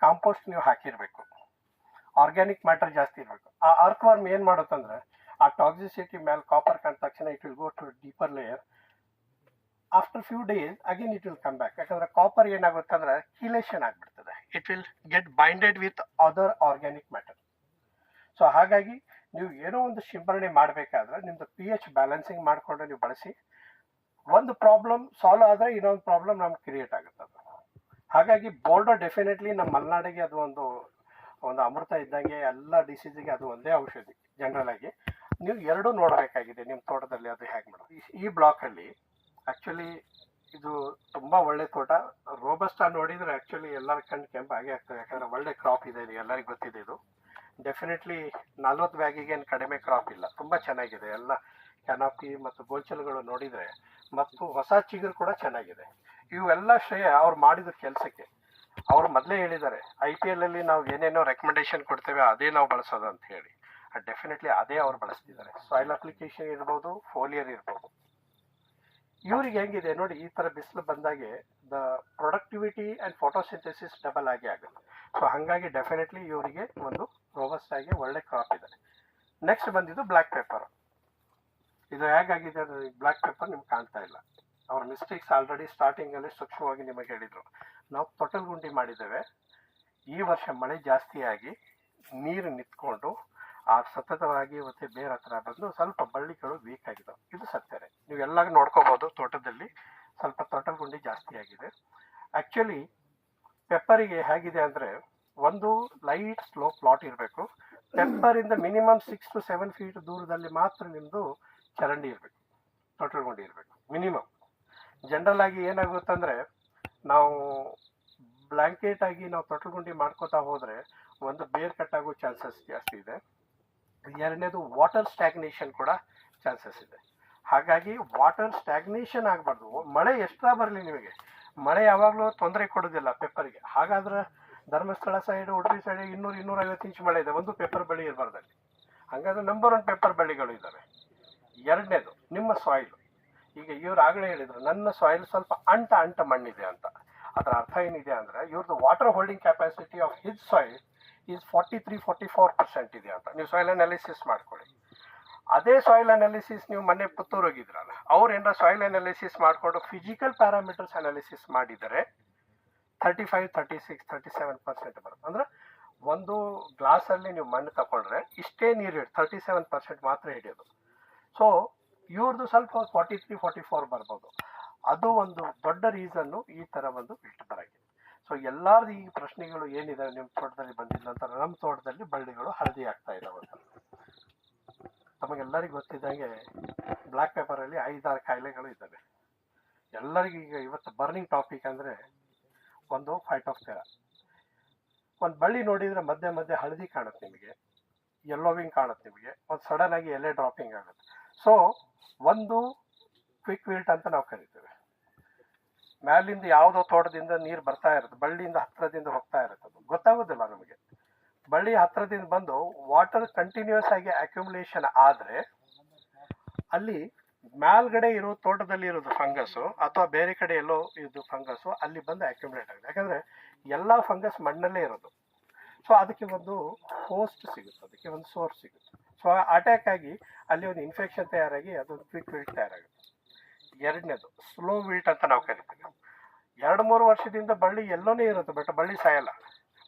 ಕಾಂಪೋಸ್ಟ್ ನೀವು ಹಾಕಿರ್ಬೇಕು, ಆರ್ಗ್ಯಾನಿಕ್ ಮ್ಯಾಟರ್ ಜಾಸ್ತಿ ಇರಬೇಕು. ಆ ಅರ್ತ್ ವರ್ಮ್ ಏನ್ ಮಾಡುತ್ತಂದ್ರೆ ಆ ಟಾಕ್ಸಿಸಿಟಿ ಮೇಲೆ ಕಾಪರ್ ಕಂಡ ತಕ್ಷಣ it will go to deeper layer. After few days again it will come back. ಯಾಕಂದ್ರೆ ಕಾಪರ್ ಏನಾಗುತ್ತೆ ಅಂದ್ರೆ ಕಿಲೇಷನ್ ಆಗ್ಬಿಡ್ತದೆ. It will get binded with other organic matter. So ಹಾಗಾಗಿ ನೀವು ಏನೋ ಒಂದು ಸಿಂಪರಣೆ ಮಾಡಬೇಕಾದ್ರೆ ನಿಮ್ದು pH ಬ್ಯಾಲೆನ್ಸಿಂಗ್ ಮಾಡಿಕೊಂಡು ನೀವು ಬಳಸಿ. ಒಂದು ಪ್ರಾಬ್ಲಮ್ ಸಾಲ್ವ್ ಆದ್ರೆ ಇನ್ನೊಂದು ಪ್ರಾಬ್ಲಮ್ ನಮ್ಗೆ ಕ್ರಿಯೇಟ್ ಆಗುತ್ತೆ. ಹಾಗಾಗಿ ಬೋರ್ಡೋ ಡೆಫಿನೆಟ್ಲಿ ನಮ್ಮ ಮಲೆನಾಡಿಗೆ ಅದು ಒಂದು ಅಮೃತ ಇದ್ದಂಗೆ. ಎಲ್ಲ ಡಿಸೀಸಿಗೆ ಅದು ಒಂದೇ ಔಷಧಿ. ಜನರಲ್ ಆಗಿ ನೀವು ಎರಡೂ ನೋಡಬೇಕಾಗಿದೆ ನಿಮ್ಮ ತೋಟದಲ್ಲಿ ಅದು ಹೇಗೆ ಮಾಡೋದು. ಈ ಬ್ಲಾಕ್ ಅಲ್ಲಿ ಆಕ್ಚುಲಿ ಇದು ತುಂಬಾ ಒಳ್ಳೆ ತೋಟ. ರೋಬಸ್ಟಾ ನೋಡಿದ್ರೆ ಆಕ್ಚುಲಿ ಎಲ್ಲರ ಕಣ್ಣು ಕೆಂಪು ಆಗೇ ಆಗ್ತದೆ. ಯಾಕಂದ್ರೆ ಒಳ್ಳೆ ಕ್ರಾಪ್ ಇದೆ, ಇದು ಎಲ್ಲರಿಗೂ ಗೊತ್ತಿದೆ. ಇದು ಡೆಫಿನೆಟ್ಲಿ 40 ಬ್ಯಾಗಿಗೆ ಏನು ಕಡಿಮೆ ಕ್ರಾಪ್ ಇಲ್ಲ, ತುಂಬಾ ಚೆನ್ನಾಗಿದೆ. ಎಲ್ಲ ಕ್ಯಾನಪಿ ಮತ್ತು ಗೋಲ್ಚಲ್ಗಳು ನೋಡಿದ್ರೆ ಮತ್ತು ಹೊಸ ಚಿಗುರು ಕೂಡ ಚೆನ್ನಾಗಿದೆ. ಇವೆಲ್ಲ ಶ್ರೇಯ ಅವ್ರು ಮಾಡಿದ ಕೆಲಸಕ್ಕೆ. ಅವ್ರು ಮೊದಲೇ ಹೇಳಿದ್ದಾರೆ IPL ಅಲ್ಲಿ ನಾವು ಏನೇನೋ ರೆಕಮೆಂಡೇಶನ್ ಕೊಡ್ತೇವೆ ಅದೇ ನಾವು ಬಳಸೋದು ಅಂತ ಹೇಳಿ. ಡೆಫಿನೆಟ್ಲಿ ಅದೇ ಅವ್ರು ಬಳಸ್ತಿದ್ದಾರೆ. ಸಾಯಿಲ್ ಅಪ್ಲಿಕೇಶನ್ ಇರ್ಬೋದು, ಫೋಲಿಯರ್ ಇರ್ಬೋದು. ಇವ್ರಿಗೆ ಹೆಂಗಿದೆ ನೋಡಿ, ಈ ತರ ಬಿಸಿಲು ಬಂದಾಗೆ the productivity and photosynthesis double ಆಗಿ ಆಗುತ್ತೆ. ಸೊ ಹಾಗಾಗಿ ಡೆಫಿನೆಟ್ಲಿ ಇವರಿಗೆ ಒಂದು ರೋಬಸ್ಟಾಗಿ ಒಳ್ಳೆ ಕ್ರಾಪ್ ಇದೆ. ನೆಕ್ಸ್ಟ್ ಬಂದಿದ್ದು ಬ್ಲ್ಯಾಕ್ ಪೆಪ್ಪರ್. ಇದು ಹೇಗಾಗಿದೆ ಬ್ಲ್ಯಾಕ್ ಪೆಪ್ಪರ್ ನಿಮ್ಗೆ ಕಾಣ್ತಾ ಇಲ್ಲ. ಅವ್ರ ಮಿಸ್ಟೇಕ್ಸ್ ಆಲ್ರೆಡಿ ಸ್ಟಾರ್ಟಿಂಗ್ ಅಲ್ಲಿ ಸೂಕ್ಷ್ಮವಾಗಿ ನಿಮಗೆ ಹೇಳಿದ್ರು. ನಾವು ತೊಟ್ಟಲ್ ಗುಂಡಿ ಮಾಡಿದ್ದೇವೆ. ಈ ವರ್ಷ ಮಳೆ ಜಾಸ್ತಿ ಆಗಿ ನೀರು ನಿಂತ್ಕೊಂಡು ಆ ಸತತವಾಗಿ ಮತ್ತೆ ಬೇರೆ ಹತ್ರ ಬಂದು ಸ್ವಲ್ಪ ಬಳ್ಳಿಗಳು ವೀಕ್ ಆಗಿದಾವೆ. ಇದು ಸತ್ಯನೇ, ನೀವು ಎಲ್ಲ ನೋಡ್ಕೋಬಹುದು. ತೋಟದಲ್ಲಿ ಸ್ವಲ್ಪ ತೊಟ್ಟಲ್ ಗುಂಡಿ ಜಾಸ್ತಿ ಆಗಿದೆ. ಆಕ್ಚುಲಿ ಪೆಪ್ಪರಿಗೆ ಹೇಗಿದೆ ಅಂದ್ರೆ ಒಂದು ಲೈಟ್ ಸ್ಲೋ ಪ್ಲಾಟ್ ಇರಬೇಕು. ಪೆಪ್ಪರ್ ಇಂದ ಮಿನಿಮಮ್ 6 to 7 ಫೀಟ್ ದೂರದಲ್ಲಿ ಮಾತ್ರ ನಿಮ್ದು ಚರಂಡಿ ಇರಬೇಕು, ತೊಟ್ಟಲ್ ಗುಂಡಿ ಇರಬೇಕು ಮಿನಿಮಮ್. ಜನರಲ್ ಆಗಿ ಏನಾಗುತ್ತಂದ್ರೆ ನಾವು ಬ್ಲಾಂಕೆಟ್ ಆಗಿ ನಾವು ತೊಟ್ಟಲ್ ಗುಂಡಿ ಮಾಡ್ಕೋತಾ ಹೋದ್ರೆ ಒಂದು ಬೇರ್ ಕಟ್ ಆಗೋ ಚಾನ್ಸಸ್ ಜಾಸ್ತಿ ಇದೆ. ಎರಡನೇದು ವಾಟರ್ ಸ್ಟ್ಯಾಗ್ನೇಷನ್ ಕೂಡ ಚಾನ್ಸಸ್ ಇದೆ. ಹಾಗಾಗಿ ವಾಟರ್ ಸ್ಟ್ಯಾಗ್ನೇಷನ್ ಆಗಬಾರ್ದು. ಮಳೆ ಎಕ್ಸ್ಟ್ರಾ ಬರಲಿ, ನಿಮಗೆ ಮಳೆ ಯಾವಾಗಲೂ ತೊಂದರೆ ಕೊಡೋದಿಲ್ಲ ಪೆಪ್ಪರ್ಗೆ. ಹಾಗಾದ್ರೆ Dharmasthala side, Udupi side 200-250 inch ಮಳೆ ಇದೆ, ಒಂದು ಪೆಪ್ಪರ್ ಬಳ್ಳಿ ಇರಬಾರ್ದಲ್ಲಿ. ಹಾಗಾದ್ರೆ ನಂಬರ್ 1 ಪೆಪ್ಪರ್ ಬಳ್ಳಿಗಳು ಇದ್ದಾವೆ. ಎರಡನೇದು ನಿಮ್ಮ ಸಾಯಿಲ್. ಈಗ ಇವ್ರು ಆಗಲೇ ಹೇಳಿದ್ರು ನನ್ನ ಸಾಯಿಲ್ ಸ್ವಲ್ಪ ಅಂಟ ಮಣ್ಣಿದೆ ಅಂತ. ಅದರ ಅರ್ಥ ಏನಿದೆ ಅಂದ್ರೆ ಇವ್ರದ್ದು water holding capacity of his soil is 43-44% ಇದೆ ಅಂತ. ನೀವು ಸಾಯಿಲ್ ಅನಾಲಿಸಿಸ್ ಮಾಡ್ಕೊಳ್ಳಿ. ಅದೇ ಸಾಯಿಲ್ ಅನಾಲಿಸಿಸ್ ನೀವು ಮೊನ್ನೆ ಪುತ್ತೂರು ಹೋಗಿದ್ರಲ್ಲ, ಅವ್ರು ಏನಾರ ಸಾಯಿಲ್ ಅನಾಲಿಸಿಸ್ ಮಾಡಿಕೊಂಡು ಫಿಸಿಕಲ್ ಪ್ಯಾರಾಮೀಟರ್ಸ್ ಅನಾಲಿಸಿಸ್ ಮಾಡಿದರೆ 35, 36, 37% ಬರುತ್ತೆ. ಅಂದ್ರೆ ಒಂದು ಗ್ಲಾಸಲ್ಲಿ ನೀವು ಮಣ್ಣು ತಗೊಂಡ್ರೆ ಇಷ್ಟೇ ನೀರು ಹಿಡಿದು 37% ಮಾತ್ರ ಹಿಡಿಯೋದು. ಸೊ ಇವ್ರದ್ದು ಸ್ವಲ್ಪ 43, 44 ಬರ್ಬೋದು. ಅದು ಒಂದು ದೊಡ್ಡ ರೀಸನ್ನು ಈ ಥರ ಒಂದು ವಿಲ್ಟ್ ಬರೋಕ್ಕೆ. ಸೊ ಎಲ್ಲಾರ್ದು ಈ ಪ್ರಶ್ನೆಗಳು ಏನಿದೆ ನಿಮ್ಮ ತೋಟದಲ್ಲಿ ಬಂದಿಲ್ಲ ಅಂತ, ನಮ್ಮ ತೋಟದಲ್ಲಿ ಬಳ್ಳಿಗಳು ಹಳದಿ ಆಗ್ತಾ ಇದ್ದಾವೆ ಅಂತ. ತಮಗೆಲ್ಲರಿಗೂ ಗೊತ್ತಿದ್ದಂಗೆ ಬ್ಲ್ಯಾಕ್ ಪೇಪರಲ್ಲಿ 5-6 ಕಾಯಿಲೆಗಳು ಇದ್ದಾವೆ. ಎಲ್ಲರಿಗೂ ಈಗ ಇವತ್ತು ಬರ್ನಿಂಗ್ ಟಾಪಿಕ್ ಅಂದರೆ ಒಂದು ಫೈಟೋಪ್ತೇರಾ. ಒಂದು ಬಳ್ಳಿ ನೋಡಿದರೆ ಮಧ್ಯೆ ಮಧ್ಯೆ ಹಳದಿ ಕಾಣುತ್ತೆ ನಿಮಗೆ, ಯೆಲ್ಲೋವಿಂಗ್ ಕಾಣುತ್ತೆ ನಿಮಗೆ, ಒಂದು ಸಡನ್ ಆಗಿ ಎಲೆ ಡ್ರಾಪಿಂಗ್ ಆಗುತ್ತೆ. ಸೊ ಒಂದು ಕ್ವಿಕ್ ವಿಲ್ಟ್ ಅಂತ ನಾವು ಕರಿತೇವೆ. ಮ್ಯಾಲಿಂದ ಯಾವುದೋ ತೋಟದಿಂದ ನೀರು ಬರ್ತಾ ಇರುತ್ತೆ, ಬಳ್ಳಿಯಿಂದ ಹತ್ತಿರದಿಂದ ಹೋಗ್ತಾ ಇರುತ್ತೆ, ಅದು ಗೊತ್ತಾಗೋದಿಲ್ಲ ನಮಗೆ. ಬಳ್ಳಿ ಹತ್ತಿರದಿಂದ ಬಂದು ವಾಟರ್ ಕಂಟಿನ್ಯೂಸ್ ಆಗಿ ಅಕ್ಯುಮುಲೇಷನ್ ಆದರೆ ಅಲ್ಲಿ ಮೇಲ್ಗಡೆ ಇರೋ ತೋಟದಲ್ಲಿ ಇರೋದು ಫಂಗಸ್ಸು ಅಥವಾ ಬೇರೆ ಕಡೆ ಎಲ್ಲೋ ಇದು ಫಂಗಸ್ಸು ಅಲ್ಲಿ ಬಂದು ಅಕ್ಯುಮುಲೇಟ್ ಆಗುತ್ತೆ. ಯಾಕಂದರೆ ಎಲ್ಲ ಫಂಗಸ್ ಮಣ್ಣಲ್ಲೇ ಇರೋದು. ಸೊ ಅದಕ್ಕೆ ಒಂದು ಹೋಸ್ಟ್ ಸಿಗುತ್ತೆ, ಅದಕ್ಕೆ ಒಂದು ಸೋರ್ಸ್ ಸಿಗುತ್ತೆ. ಸೊ ಅಟ್ಯಾಕ್ ಆಗಿ ಅಲ್ಲಿ ಒಂದು ಇನ್ಫೆಕ್ಷನ್ ತಯಾರಾಗಿ ಅದೊಂದು ಕ್ವಿಕ್ ವಿಲ್ಟ್ ತಯಾರಾಗುತ್ತೆ. ಎರಡನೇದು ಸ್ಲೋ ವಿಲ್ಟ್ ಅಂತ ನಾವು ಕರಿತೀವಿ. 2-3 ವರ್ಷದಿಂದ ಬಳ್ಳಿ ಎಲ್ಲೋನೇ ಇರುತ್ತೆ, ಬಟ್ ಬಳ್ಳಿ ಸಾಯಲ್ಲ,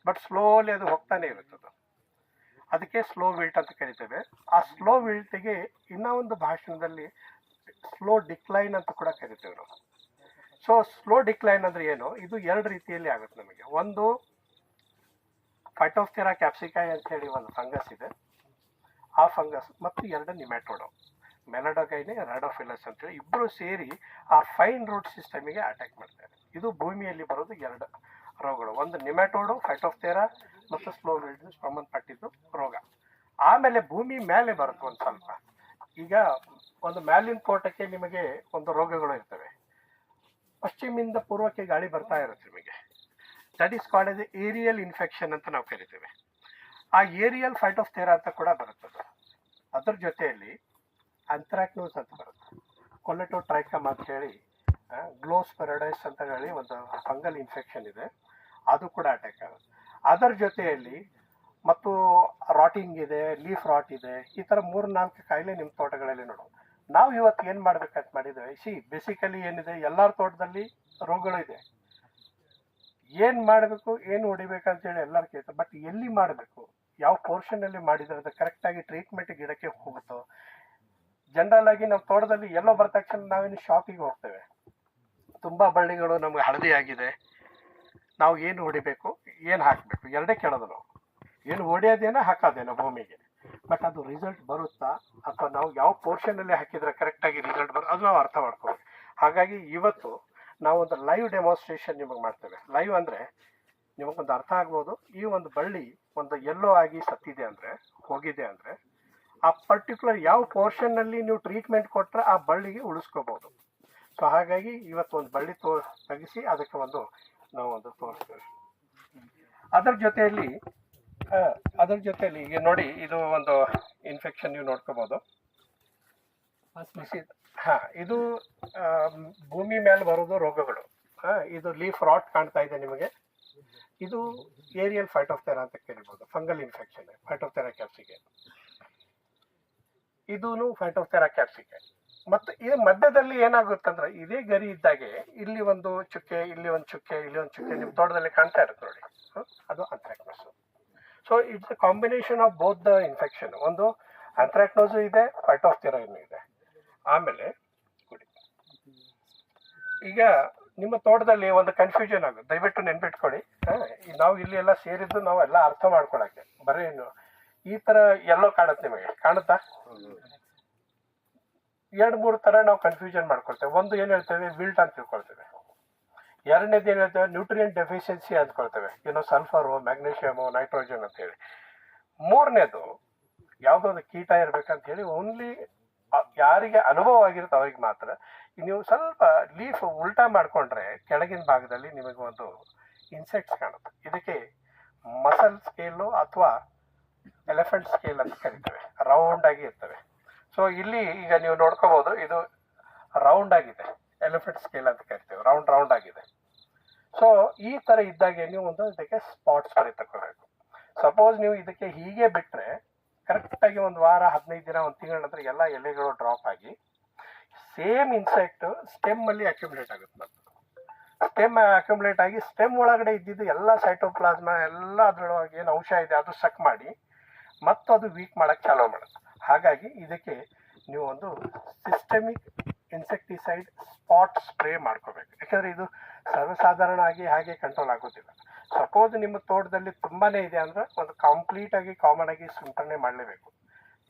ಬಟ್ ಸ್ಲೋಲಿ ಅದು ಹೋಗ್ತಾನೆ ಇರುತ್ತದೆ. ಅದಕ್ಕೆ ಸ್ಲೋ ವಿಲ್ಟ್ ಅಂತ ಕರಿತೇವೆ. ಆ ಸ್ಲೋ ವಿಲ್ಟಿಗೆ ಇನ್ನೂ ಒಂದು ಭಾಷಣದಲ್ಲಿ ಸ್ಲೋ ಡಿಕ್ಲೈನ್ ಅಂತ ಕೂಡ ಕರಿತೇವೆ ನಾವು. ಸೊ ಸ್ಲೋ ಡಿಕ್ಲೈನ್ ಅಂದರೆ ಏನು? ಇದು 2 ರೀತಿಯಲ್ಲಿ ಆಗುತ್ತೆ ನಮಗೆ. ಒಂದು ಫೈಟೋಪ್ತೇರಾ ಕ್ಯಾಪ್ಸಿಕಾಯಿ ಅಂತ ಹೇಳಿ ಒಂದು ಫಂಗಸ್ ಇದೆ, ಆ ಫಂಗಸ್ ಮತ್ತು 2 ನಿಮ್ಯಾಟೋಡ, ಮೆಲಡೋಗೈನೆ, ರಾಡೋಫಿಲಸ್ ಅಂತೇಳಿ ಇಬ್ಬರು ಸೇರಿ ಆ ಫೈನ್ ರೂಟ್ ಸಿಸ್ಟಮಿಗೆ ಅಟ್ಯಾಕ್ ಮಾಡ್ತಾರೆ. ಇದು ಭೂಮಿಯಲ್ಲಿ ಬರೋದು 2 ರೋಗಗಳು, ಒಂದು ನಿಮ್ಯಾಟೋಡು, ಫೈಟೋಪ್ತೇರಾ ಮತ್ತು ಸ್ಲೋ ವಿಲ್ಟ್ ಸಂಬಂಧಪಟ್ಟಿದ್ದು ರೋಗ. ಆಮೇಲೆ ಭೂಮಿ ಮೇಲೆ ಬರುತ್ತೆ ಒಂದು ಸ್ವಲ್ಪ. ಈಗ ಒಂದು ಮ್ಯಾಲಿನ ತೋಟಕ್ಕೆ ನಿಮಗೆ ಒಂದು ರೋಗಗಳು ಇರ್ತವೆ, ಪಶ್ಚಿಮದಿಂದ ಪೂರ್ವಕ್ಕೆ ಗಾಳಿ ಬರ್ತಾ ಇರುತ್ತೆ ನಿಮಗೆ. That is called as aerial infection ಅಂತ ನಾವು ಕರಿತೇವೆ. ಆ ಏರಿಯಲ್ ಫೈಟೋಪ್ತೇರಾ ಅಂತ ಕೂಡ ಬರುತ್ತದೆ. ಅದ್ರ ಜೊತೆಯಲ್ಲಿ ಅಂಥ್ರಾಕ್ನೋಸ್ ಅಂತ ಬರುತ್ತೆ, ಕೊಲೆಟೋಟ್ರೈಕಮ್ ಅಂತ ಹೇಳಿ, ಗ್ಲೋಸ್ಪೆರಡೈಸ್ ಅಂತ ಹೇಳಿ ಒಂದು ಫಂಗಲ್ ಇನ್ಫೆಕ್ಷನ್ ಇದೆ, ಅದು ಕೂಡ ಅಟ್ಯಾಕ್ ಆಗುತ್ತೆ. ಅದರ ಜೊತೆಯಲ್ಲಿ ಮತ್ತು ರಾಟಿಂಗ್ ಇದೆ, ಲೀಫ್ ರಾಟ್ ಇದೆ, ಈ ಥರ 3-4 ಕಾಯಿಲೆ ನಿಮ್ಮ ತೋಟಗಳಲ್ಲಿ ನೋಡೋದು. ನಾವು ಇವತ್ತು ಏನು ಮಾಡ್ಬೇಕಂತ ಮಾಡಿದ್ದೇವೆ, ಬೇಸಿಕಲಿ ಏನಿದೆ, ಎಲ್ಲರ ತೋಟದಲ್ಲಿ ರೋಗಗಳು ಇದೆ, ಏನು ಮಾಡಬೇಕು, ಏನು ಹೊಡಿಬೇಕಂತೇಳಿ ಎಲ್ಲರೂ ಕೇಳ್ತಾರೆ. ಬಟ್ ಎಲ್ಲಿ ಮಾಡಬೇಕು, ಯಾವ ಪೋರ್ಷನಲ್ಲಿ ಮಾಡಿದ್ರೆ ಅದು ಕರೆಕ್ಟಾಗಿ ಟ್ರೀಟ್ಮೆಂಟ್ ಗಿಡಕ್ಕೆ ಹೋಗುತ್ತೋ. ಜನರಲ್ ಆಗಿ ನಮ್ಮ ತೋಟದಲ್ಲಿ ಎಲ್ಲೋ ಬರ್ದ ತಕ್ಷಣ ನಾವೇನು ಶಾಪಿಗೆ ಹೋಗ್ತೇವೆ, ತುಂಬ ಬಳ್ಳಿಗಳು ನಮ್ಗೆ ಹಳದಿ ಆಗಿದೆ, ನಾವು ಏನು ಹೊಡಿಬೇಕು, ಏನು ಹಾಕಬೇಕು, 2 ಕೇಳೋದು ನಾವು. ಏನು ಹೊಡೆಯೋದೇನೋ ಹಾಕೋದೇನೋ ಭೂಮಿಗೆ, ಬಟ್ ಅದು ರಿಸಲ್ಟ್ ಬರುತ್ತಾ ಅಥವಾ ನಾವು ಯಾವ ಪೋರ್ಷನಲ್ಲಿ ಹಾಕಿದ್ರೆ ಕರೆಕ್ಟಾಗಿ ರಿಸಲ್ಟ್ ಬರುತ್ತೆ ಅದು ನಾವು ಅರ್ಥ ಮಾಡ್ಕೋಬೇಕು. ಹಾಗಾಗಿ ಇವತ್ತು ನಾವು ಒಂದು ಲೈವ್ ಡೆಮಾನ್ಸ್ಟ್ರೇಷನ್ ನಿಮಗೆ ಮಾಡ್ತೇವೆ. ಲೈವ್ ಅಂದರೆ ನಿಮಗೊಂದು ಅರ್ಥ ಆಗ್ಬೋದು. ಈ ಒಂದು ಬಳ್ಳಿ ಒಂದು ಎಲ್ಲೋ ಆಗಿ ಸತ್ತಿದೆ ಅಂದರೆ, ಹೋಗಿದೆ ಅಂದರೆ, ಆ ಪರ್ಟಿಕ್ಯುಲರ್ ಯಾವ ಪೋರ್ಷನ್ನಲ್ಲಿ ನೀವು ಟ್ರೀಟ್ಮೆಂಟ್ ಕೊಟ್ಟರೆ ಆ ಬಳ್ಳಿಗೆ ಉಳಿಸ್ಕೋಬೋದು. ಸೊ ಹಾಗಾಗಿ ಇವತ್ತು ಒಂದು ಬಳ್ಳಿ ತೆಗಿಸಿ ಅದಕ್ಕೆ ನಾವು ಒಂದು ತೋರಿಸ್ತೇವೆ. ಅದರ ಜೊತೆಯಲ್ಲಿ ಈಗ ನೋಡಿ, ಇದು ಒಂದು ಇನ್ಫೆಕ್ಷನ್ ನೀವು ನೋಡ್ಕೋಬೋದು. ಇದು ಭೂಮಿ ಮೇಲೆ ಬರೋದು ರೋಗಗಳು. ಇದು ಲೀಫ್ ರಾಟ್ ಕಾಣ್ತಾ ಇದೆ ನಿಮಗೆ, ಇದು ಏರಿಯಲ್ ಫೈಟೋಪ್ತೇರಾ ಅಂತ ಕರಿಬೋದು, ಫಂಗಲ್ ಇನ್ಫೆಕ್ಷನ್, ಫೈಟೋಪ್ತೇರಾ ಕ್ಯಾಪ್ಸಿಕಾಯಿ. ಇದೂ ಫೈಟೋಪ್ತೇರಾ ಕ್ಯಾಪ್ಸಿಕಾಯಿ. ಮತ್ತು ಈ ಮಧ್ಯದಲ್ಲಿ ಏನಾಗುತ್ತಂದ್ರೆ, ಇದೇ ಗರಿ ಇದ್ದಾಗೆ ಇಲ್ಲಿ ಒಂದು ಚುಕ್ಕೆ, ಇಲ್ಲಿ ಒಂದು ಚುಕ್ಕೆ, ಇಲ್ಲಿ ಒಂದು ಚುಕ್ಕೆ ನಿಮ್ಮ ತೋಟದಲ್ಲಿ ಕಾಣ್ತಾ ಇರುತ್ತೆ ನೋಡಿ, ಅದು anthracnose. So it's a combination of both the infection. ಒಂದು ಅಂಥ್ರಾಕ್ನೋಸು ಇದೆ, ಫೈಟೋಪ್ತೇರಾನು ಇದೆ. ಆಮೇಲೆ ಈಗ ನಿಮ್ಮ ತೋಟದಲ್ಲಿ ಒಂದು ಕನ್ಫ್ಯೂಷನ್ ಆಗುತ್ತೆ, ದಯವಿಟ್ಟು ನೆನ್ಪಿಟ್ಕೊಳ್ಳಿ. ನಾವು ಇಲ್ಲಿ ಎಲ್ಲ ಸೇರಿದ್ದು ನಾವು ಎಲ್ಲ ಅರ್ಥ ಮಾಡ್ಕೊಳಕ್ಕೆ, ಬರೀ ಈ ಥರ ಎಲ್ಲೋ ಕಾಣುತ್ತೆ ನಿಮಗೆ, ಕಾಣುತ್ತಾ? 2-3 ಥರ ನಾವು ಕನ್ಫ್ಯೂಷನ್ ಮಾಡ್ಕೊಳ್ತೇವೆ. ಒಂದು ಏನು ಹೇಳ್ತೇವೆ, ವಿಲ್ಟ್ ಅಂತ ತಿಳ್ಕೊಳ್ತೇವೆ. ಎರಡನೇದು ಏನು ಹೇಳ್ತೇವೆ, ನ್ಯೂಟ್ರಿಯೆಂಟ್ ಡೆಫಿಷಿಯನ್ಸಿ ಅಂದ್ಕೊಳ್ತೇವೆ, ಸಲ್ಫರು, ಮ್ಯಾಗ್ನೀಷಿಯಮು, ನೈಟ್ರೋಜನ್ ಅಂತ ಹೇಳಿ. ಮೂರನೇದು ಯಾವುದೊಂದು ಕೀಟ ಇರಬೇಕಂತ ಹೇಳಿ ಓನ್ಲಿ ಯಾರಿಗೆ ಅನುಭವ ಆಗಿರುತ್ತೆ ಅವ್ರಿಗೆ ಮಾತ್ರ. ನೀವು ಸ್ವಲ್ಪ ಲೀಫ್ ಉಲ್ಟಾ ಮಾಡಿಕೊಂಡ್ರೆ ಕೆಳಗಿನ ಭಾಗದಲ್ಲಿ ನಿಮಗೆ ಒಂದು ಇನ್ಸೆಕ್ಟ್ಸ್ ಕಾಣುತ್ತೆ. ಇದಕ್ಕೆ ಮಸಲ್ ಸ್ಕೇಲು ಅಥವಾ ಎಲಿಫೆಂಟ್ ಸ್ಕೇಲ್ ಅಂತ ಕರಿತೇವೆ, ರೌಂಡ್ ಆಗಿ ಇರ್ತವೆ. ಸೊ ಇಲ್ಲಿ ಈಗ ನೀವು ನೋಡ್ಕೋಬಹುದು, ಇದು ರೌಂಡ್ ಆಗಿದೆ, ಎಲಿಫೆಂಟ್ ಸ್ಕೇಲ್ ಅಂತ ಕರಿತೇವೆ, ರೌಂಡ್ ಆಗಿದೆ. ಸೊ ಈ ಥರ ಇದ್ದಾಗೆ ನೀವು ಇದಕ್ಕೆ ಸ್ಪಾಟ್ ಸ್ಪ್ರೇ ತಗೋಬೇಕು. ಸಪೋಸ್ ನೀವು ಇದಕ್ಕೆ ಹೀಗೆ ಬಿಟ್ಟರೆ ಕರೆಕ್ಟಾಗಿ ಒಂದು ವಾರ, 15 ದಿನ, 1 ತಿಂಗಳ ನಂತರ ಎಲ್ಲ ಎಲೆಗಳು ಡ್ರಾಪ್ ಆಗಿ ಸೇಮ್ ಇನ್ಸೆಕ್ಟ್ ಸ್ಟೆಮ್ಮಲ್ಲಿ ಅಕ್ಯುಮುಲೇಟ್ ಆಗುತ್ತೆ. ಸ್ಟೆಮ್ ಅಕ್ಯುಮುಲೇಟ್ ಆಗಿ ಸ್ಟೆಮ್ ಒಳಗಡೆ ಇದ್ದಿದ್ದು ಎಲ್ಲ ಸೈಟೋಪ್ಲಾಸ್ಮ ಎಲ್ಲ ಅದ್ರೊಳಗೆ ಏನು ಅಂಶ ಇದೆ ಅದು ಸಕ್ ಮಾಡಿ ಮತ್ತು ಅದು ವೀಕ್ ಮಾಡೋಕ್ಕೆ ಚಾಲೂ ಮಾಡುತ್ತೆ. ಹಾಗಾಗಿ ಇದಕ್ಕೆ ನೀವು ಒಂದು ಸಿಸ್ಟಮಿಕ್ ಇನ್ಸೆಕ್ಟಿಸೈಡ್ ಸ್ಪಾಟ್ ಸ್ಪ್ರೇ ಮಾಡ್ಕೋಬೇಕು. ಯಾಕಂದರೆ ಇದು ಸರ್ವಸಾಧಾರಣ ಆಗಿ ಹಾಗೆ ಕಂಟ್ರೋಲ್ ಆಗೋದಿಲ್ಲ. ಸಪೋಸ್ ನಿಮ್ಮ ತೋಟದಲ್ಲಿ ತುಂಬಾ ಇದೆ ಅಂದರೆ ಒಂದು ಕಂಪ್ಲೀಟಾಗಿ ಕಾಮನ್ ಆಗಿ ಸಿಂಪಡಣೆ ಮಾಡಲೇಬೇಕು.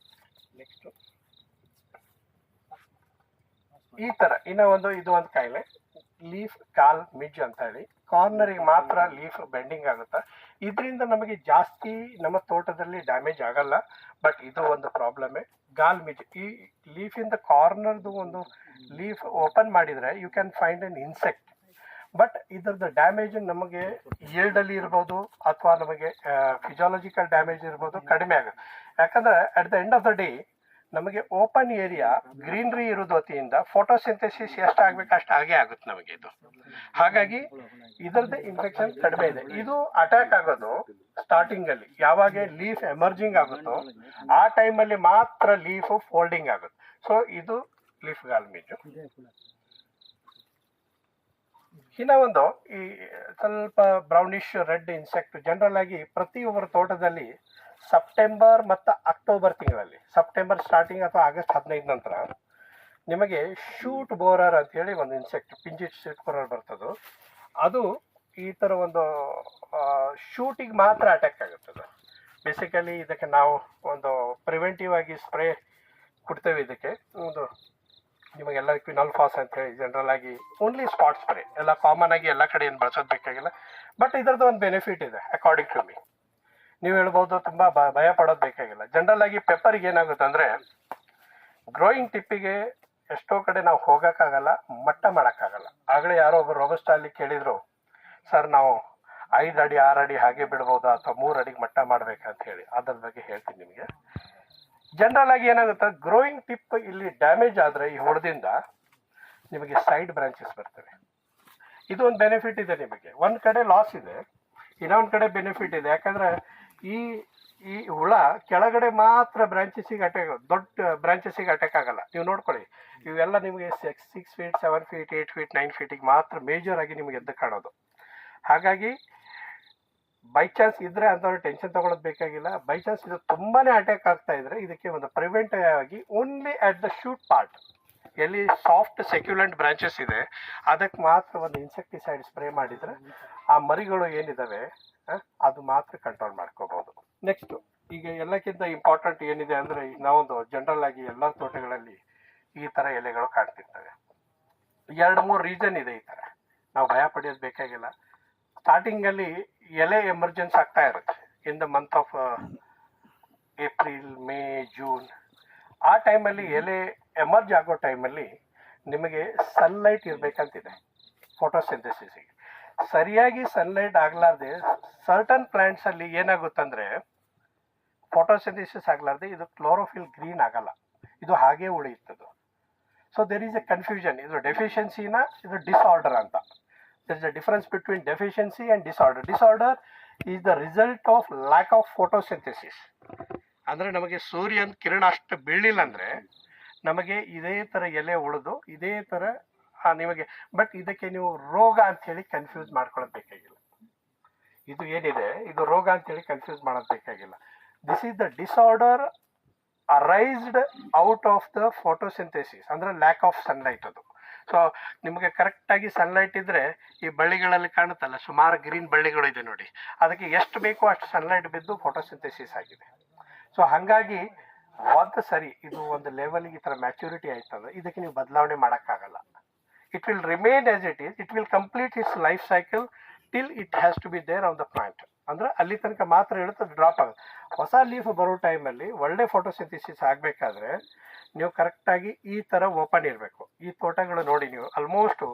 ನೆಕ್ಸ್ಟು ಈ ಥರ ಇದು ಒಂದು ಕಾಯಿಲೆ ಲೀಫ್ ಕಾಲ್ ಮಿಡ್ಜ್ ಅಂತ ಹೇಳಿ, ಕಾರ್ನರಿಗೆ ಮಾತ್ರ ಲೀಫ್ ಬೆಂಡಿಂಗ್ ಆಗುತ್ತೆ. ಇದರಿಂದ ನಮಗೆ ಜಾಸ್ತಿ ನಮ್ಮ ತೋಟದಲ್ಲಿ ಡ್ಯಾಮೇಜ್ ಆಗಲ್ಲ, ಬಟ್ ಇದು ಒಂದು ಪ್ರಾಬ್ಲಮ್ಮೇ. ಗಾಲ್ ಮಿಡ್ಜ್, ಈ ಲೀಫಿಂದ ಕಾರ್ನರ್ದು ಒಂದು ಲೀಫ್ ಓಪನ್ ಮಾಡಿದರೆ you can find an insect, but ಇದ್ರದ್ದು ಡ್ಯಾಮೇಜ್ ನಮಗೆ ಈಲ್ಡಲ್ಲಿ ಇರ್ಬೋದು ಅಥವಾ ನಮಗೆ ಫಿಸಿಯಾಲಜಿಕಲ್ ಡ್ಯಾಮೇಜ್ ಇರ್ಬೋದು, ಕಡಿಮೆ ಆಗುತ್ತೆ. ಯಾಕಂದರೆ at the end of the day ನಮಗೆ ಓಪನ್ ಏರಿಯಾ ಗ್ರೀನ್ರಿ ಇರೋದು ವತಿಯಿಂದ ಫೋಟೋಸಿಂಥೆಸಿಸ್ ಎಷ್ಟು ಆಗ್ಬೇಕು ಅಷ್ಟು ಹಾಗೆ ಆಗುತ್ತೆ ನಮಗೆ ಇದು. ಹಾಗಾಗಿ ಇದರದ್ದು ಇನ್ಫೆಕ್ಷನ್ ಕಡಿಮೆ ಇದೆ. ಇದು ಅಟ್ಯಾಕ್ ಆಗೋದು ಸ್ಟಾರ್ಟಿಂಗ್ ಅಲ್ಲಿ, ಯಾವಾಗ ಲೀಫ್ ಎಮರ್ಜಿಂಗ್ ಆಗುತ್ತೋ ಆ ಟೈಮಲ್ಲಿ ಮಾತ್ರ ಲೀಫ್ ಫೋಲ್ಡಿಂಗ್ ಆಗುತ್ತೆ. ಸೊ ಇದು ಲೀಫ್ ಗಾಲ್ ಮಿಡ್ಜ್. ಇನ್ನ ಒಂದು ಈ ಸ್ವಲ್ಪ ಬ್ರೌನಿಶ್ ರೆಡ್ ಇನ್ಸೆಕ್ಟ್ ಜನರಲ್ ಆಗಿ ಪ್ರತಿಯೊಬ್ಬರ ತೋಟದಲ್ಲಿ ಸೆಪ್ಟೆಂಬರ್ ಮತ್ತು ಅಕ್ಟೋಬರ್ ತಿಂಗಳಲ್ಲಿ, ಸೆಪ್ಟೆಂಬರ್ ಸ್ಟಾರ್ಟಿಂಗ್ ಅಥವಾ ಆಗಸ್ಟ್ 15 ನಂತರ ನಿಮಗೆ ಶೂಟ್ ಬೋರರ್ ಅಂತ ಹೇಳಿ ಒಂದು ಇನ್ಸೆಕ್ಟ್, ಪಿಂಜಿಟ್ ಶೂಟ್ ಬೋರರ್ ಬರ್ತದೆ. ಅದು ಈ ಥರ ಒಂದು ಶೂಟಿಗೆ ಮಾತ್ರ ಅಟ್ಯಾಕ್ ಆಗುತ್ತದೆ. ಬೇಸಿಕಲಿ ಇದಕ್ಕೆ ನಾವು ಒಂದು ಪ್ರಿವೆಂಟಿವ್ ಆಗಿ ಸ್ಪ್ರೇ ಕೊಡ್ತೇವೆ. ಇದಕ್ಕೆ ಒಂದು ನಿಮಗೆಲ್ಲ ಕ್ವಿನಾಲ್ಫಾಸ್ ಅಂತ ಹೇಳಿ ಜನರಲ್ ಆಗಿ ಓನ್ಲಿ ಸ್ಪಾಟ್ ಸ್ಪ್ರೇ, ಎಲ್ಲ ಕಾಮನ್ ಆಗಿ ಎಲ್ಲ ಕಡೆ ಏನು ಬಳಸೋದು ಬೇಕಾಗಿಲ್ಲ. ಬಟ್ ಇದರದ್ದು ಒಂದು ಬೆನಿಫಿಟ್ ಇದೆ ಅಕಾರ್ಡಿಂಗ್ ಟು ಮೀ. ನೀವು ಹೇಳ್ಬೋದು ತುಂಬ ಭಯ ಪಡೋದು ಬೇಕಾಗಿಲ್ಲ. ಜನರಲ್ ಆಗಿ ಪೆಪ್ಪರಿಗೆ ಏನಾಗುತ್ತೆ ಅಂದರೆ ಗ್ರೋಯಿಂಗ್ ಟಿಪ್ಪಿಗೆ ಎಷ್ಟೋ ಕಡೆ ನಾವು ಹೋಗೋಕ್ಕಾಗಲ್ಲ, ಮಟ್ಟ ಮಾಡೋಕ್ಕಾಗಲ್ಲ. ಆಗಲೇ ಯಾರೋ ಒಬ್ಬರು ರೋಬಸ್ಟಾಲಿ ಕೇಳಿದರು, ಸರ್ ನಾವು 5 ಅಡಿ 6 ಅಡಿ ಹಾಗೆ ಬಿಡ್ಬೋದಾ ಅಥವಾ 3 ಅಡಿಗೆ ಮಟ್ಟ ಮಾಡ್ಬೇಕಂತ ಹೇಳಿ. ಅದ್ರ ಬಗ್ಗೆ ಹೇಳ್ತೀನಿ ನಿಮಗೆ. ಜನರಲ್ ಆಗಿ ಏನಾಗುತ್ತೆ, ಗ್ರೋಯಿಂಗ್ ಟಿಪ್ ಇಲ್ಲಿ ಡ್ಯಾಮೇಜ್ ಆದರೆ ಈ ಹುಳದಿಂದ ನಿಮಗೆ ಸೈಡ್ ಬ್ರಾಂಚಸ್ ಬರ್ತವೆ. ಇದು ಒಂದು ಬೆನಿಫಿಟ್ ಇದೆ ನಿಮಗೆ. ಒಂದು ಕಡೆ ಲಾಸ್ ಇದೆ, ಇನ್ನೊಂದು ಕಡೆ ಬೆನಿಫಿಟ್ ಇದೆ. ಯಾಕಂದರೆ ಈ ಹುಳ ಕೆಳಗಡೆ ಮಾತ್ರ ಬ್ರಾಂಚಸ್ಸಿಗೆ ಅಟ್ಯಾಕ್, ದೊಡ್ಡ ಬ್ರಾಂಚಸ್ಸಿಗೆ ಅಟ್ಯಾಕ್ ಆಗಲ್ಲ. ನೀವು ನೋಡ್ಕೊಳ್ಳಿ, ಇವೆಲ್ಲ ನಿಮಗೆ 6 ಫೀಟ್ 7 ಫೀಟ್ 8 ಫೀಟ್ 9 ಫೀಟಿಗೆ ಮಾತ್ರ ಮೇಜರ್ ಆಗಿ ನಿಮಗೆ ಎದ್ದು ಕಾಣೋದು. ಹಾಗಾಗಿ ಬೈ ಚಾನ್ಸ್ ಇದ್ರೆ ಅಂಥವ್ರು ಟೆನ್ಷನ್ ತಗೊಳ್ಳೋದು ಬೇಕಾಗಿಲ್ಲ. ಬೈ ಚಾನ್ಸ್ ಇದು ತುಂಬಾ ಅಟ್ಯಾಕ್ ಆಗ್ತಾ ಇದ್ರೆ ಇದಕ್ಕೆ ಒಂದು ಪ್ರಿವೆಂಟಿವ್ ಆಗಿ only at the shoot part, ಎಲ್ಲಿ ಸಾಫ್ಟ್ ಸೆಕ್ಯುಲೆಂಟ್ ಬ್ರಾಂಚಸ್ ಇದೆ ಅದಕ್ಕೆ ಮಾತ್ರ ಒಂದು ಇನ್ಸೆಕ್ಟಿಸೈಡ್ ಸ್ಪ್ರೇ ಮಾಡಿದರೆ ಆ ಮರಿಗಳು ಏನಿದಾವೆ ಅದು ಮಾತ್ರ ಕಂಟ್ರೋಲ್ ಮಾಡ್ಕೋಬಹುದು. ನೆಕ್ಸ್ಟ್, ಈಗ ಎಲ್ಲಕ್ಕಿಂತ ಇಂಪಾರ್ಟೆಂಟ್ ಏನಿದೆ ಅಂದರೆ, ನಾವೊಂದು ಜನರಲ್ ಆಗಿ ಎಲ್ಲ ತೋಟಗಳಲ್ಲಿ ಈ ಥರ ಎಲೆಗಳು ಕಾಣ್ತಿರ್ತವೆ. 2-3 ರೀಸನ್ ಇದೆ ಈ ಥರ, ನಾವು ಭಯ ಪಡೆಯೋದು ಬೇಕಾಗಿಲ್ಲ. ಸ್ಟಾರ್ಟಿಂಗಲ್ಲಿ ಎಲೆ ಎಮರ್ಜೆನ್ಸ್ ಆಗ್ತಾ ಇರುತ್ತೆ in the month of April, May, June. ಆ ಟೈಮಲ್ಲಿ ಎಲೆ ಎಮರ್ಜ್ ಆಗೋ ಟೈಮಲ್ಲಿ ನಿಮಗೆ ಸನ್ಲೈಟ್ ಇರಬೇಕಂತಿದೆ ಫೋಟೋಸಿಂಥೆಸಿಸ್ಗೆ. ಸರಿಯಾಗಿ ಸನ್ಲೈಟ್ ಆಗಲಾರ್ದೆ ಸರ್ಟನ್ ಪ್ಲಾಂಟ್ಸಲ್ಲಿ ಏನಾಗುತ್ತಂದರೆ ಫೋಟೋಸಿಂಥೆಸಿಸ್ ಆಗಲಾರ್ದೆ ಇದು ಕ್ಲೋರೋಫಿಲ್ ಗ್ರೀನ್ ಆಗಲ್ಲ, ಇದು ಹಾಗೇ ಉಳಿಯುತ್ತದೆ. So there is a confusion, ಇದು ಡೆಫಿಷಿಯನ್ಸಿನ ಇದು ಡಿಸಾರ್ಡರ್ ಅಂತ. there is a difference between deficiency and disorder. Disorder is the result of lack of photosynthesis. ಅಂದರೆ ನಮಗೆ ಸೂರ್ಯನ ಕಿರಣ ಅಷ್ಟು ಬೀಳಿಲ್ಲ ಅಂದರೆ ನಮಗೆ ಇದೇ ಥರ ಎಲೆ ಉಳಿದು ಇದೇ ಥರ ನಿಮಗೆ. ಬಟ್ ಇದಕ್ಕೆ ನೀವು ರೋಗ ಅಂಥೇಳಿ ಕನ್ಫ್ಯೂಸ್ ಮಾಡ್ಕೊಳ್ಳೋದು ಬೇಕಾಗಿಲ್ಲ. ಇದು ಏನಿದೆ ಇದು ರೋಗ ಅಂಥೇಳಿ ಕನ್ಫ್ಯೂಸ್ ಮಾಡೋದು ಬೇಕಾಗಿಲ್ಲ. This is the disorder arised out of the photosynthesis, ಅಂದರೆ ಲ್ಯಾಕ್ ಆಫ್ ಸನ್ಲೈಟ್. ಅದು ಸೊ ನಿಮಗೆ ಕರೆಕ್ಟಾಗಿ ಸನ್ಲೈಟ್ ಇದ್ದರೆ ಈ ಬಳ್ಳಿಗಳಲ್ಲಿ ಕಾಣುತ್ತಲ್ಲ ಸುಮಾರು ಗ್ರೀನ್ ಬಳ್ಳಿಗಳು ಇದೆ ನೋಡಿ, ಅದಕ್ಕೆ ಎಷ್ಟು ಬೇಕೋ ಅಷ್ಟು ಸನ್ಲೈಟ್ ಬಿದ್ದು ಫೋಟೋಸಿಂಥೆಸಿಸ್ ಆಗಿದೆ. ಸೊ ಹಾಗಾಗಿ ಒಂದು ಸರಿ ಇದು ಒಂದು ಲೆವೆಲ್ಗೆ ಈ ಥರ ಮ್ಯಾಚುರಿಟಿ ಆಯ್ತಂದ್ರೆ ಇದಕ್ಕೆ ನೀವು ಬದಲಾವಣೆ ಮಾಡೋಕ್ಕಾಗಲ್ಲ. It will remain as it is, it will complete its life cycle till it has to be there on the plant. ಅಂದರೆ ಅಲ್ಲಿ ತನಕ ಮಾತ್ರ ಹೇಳುತ್ತೆ, ಡ್ರಾಪ್ ಆಗುತ್ತೆ. ಹೊಸ ಲೀಫ್ ಬರೋ ಟೈಮಲ್ಲಿ ಒಳ್ಳೆ ಫೋಟೋಸಿಂಥೆಸಿಸ್ ಆಗಬೇಕಾದ್ರೆ ನೀವು ಕರೆಕ್ಟಾಗಿ ಈ ಥರ ಓಪನ್ ಇರಬೇಕು. ಈ ತೋಟಗಳು ನೋಡಿ ನೀವು ಆಲ್ಮೋಸ್ಟ್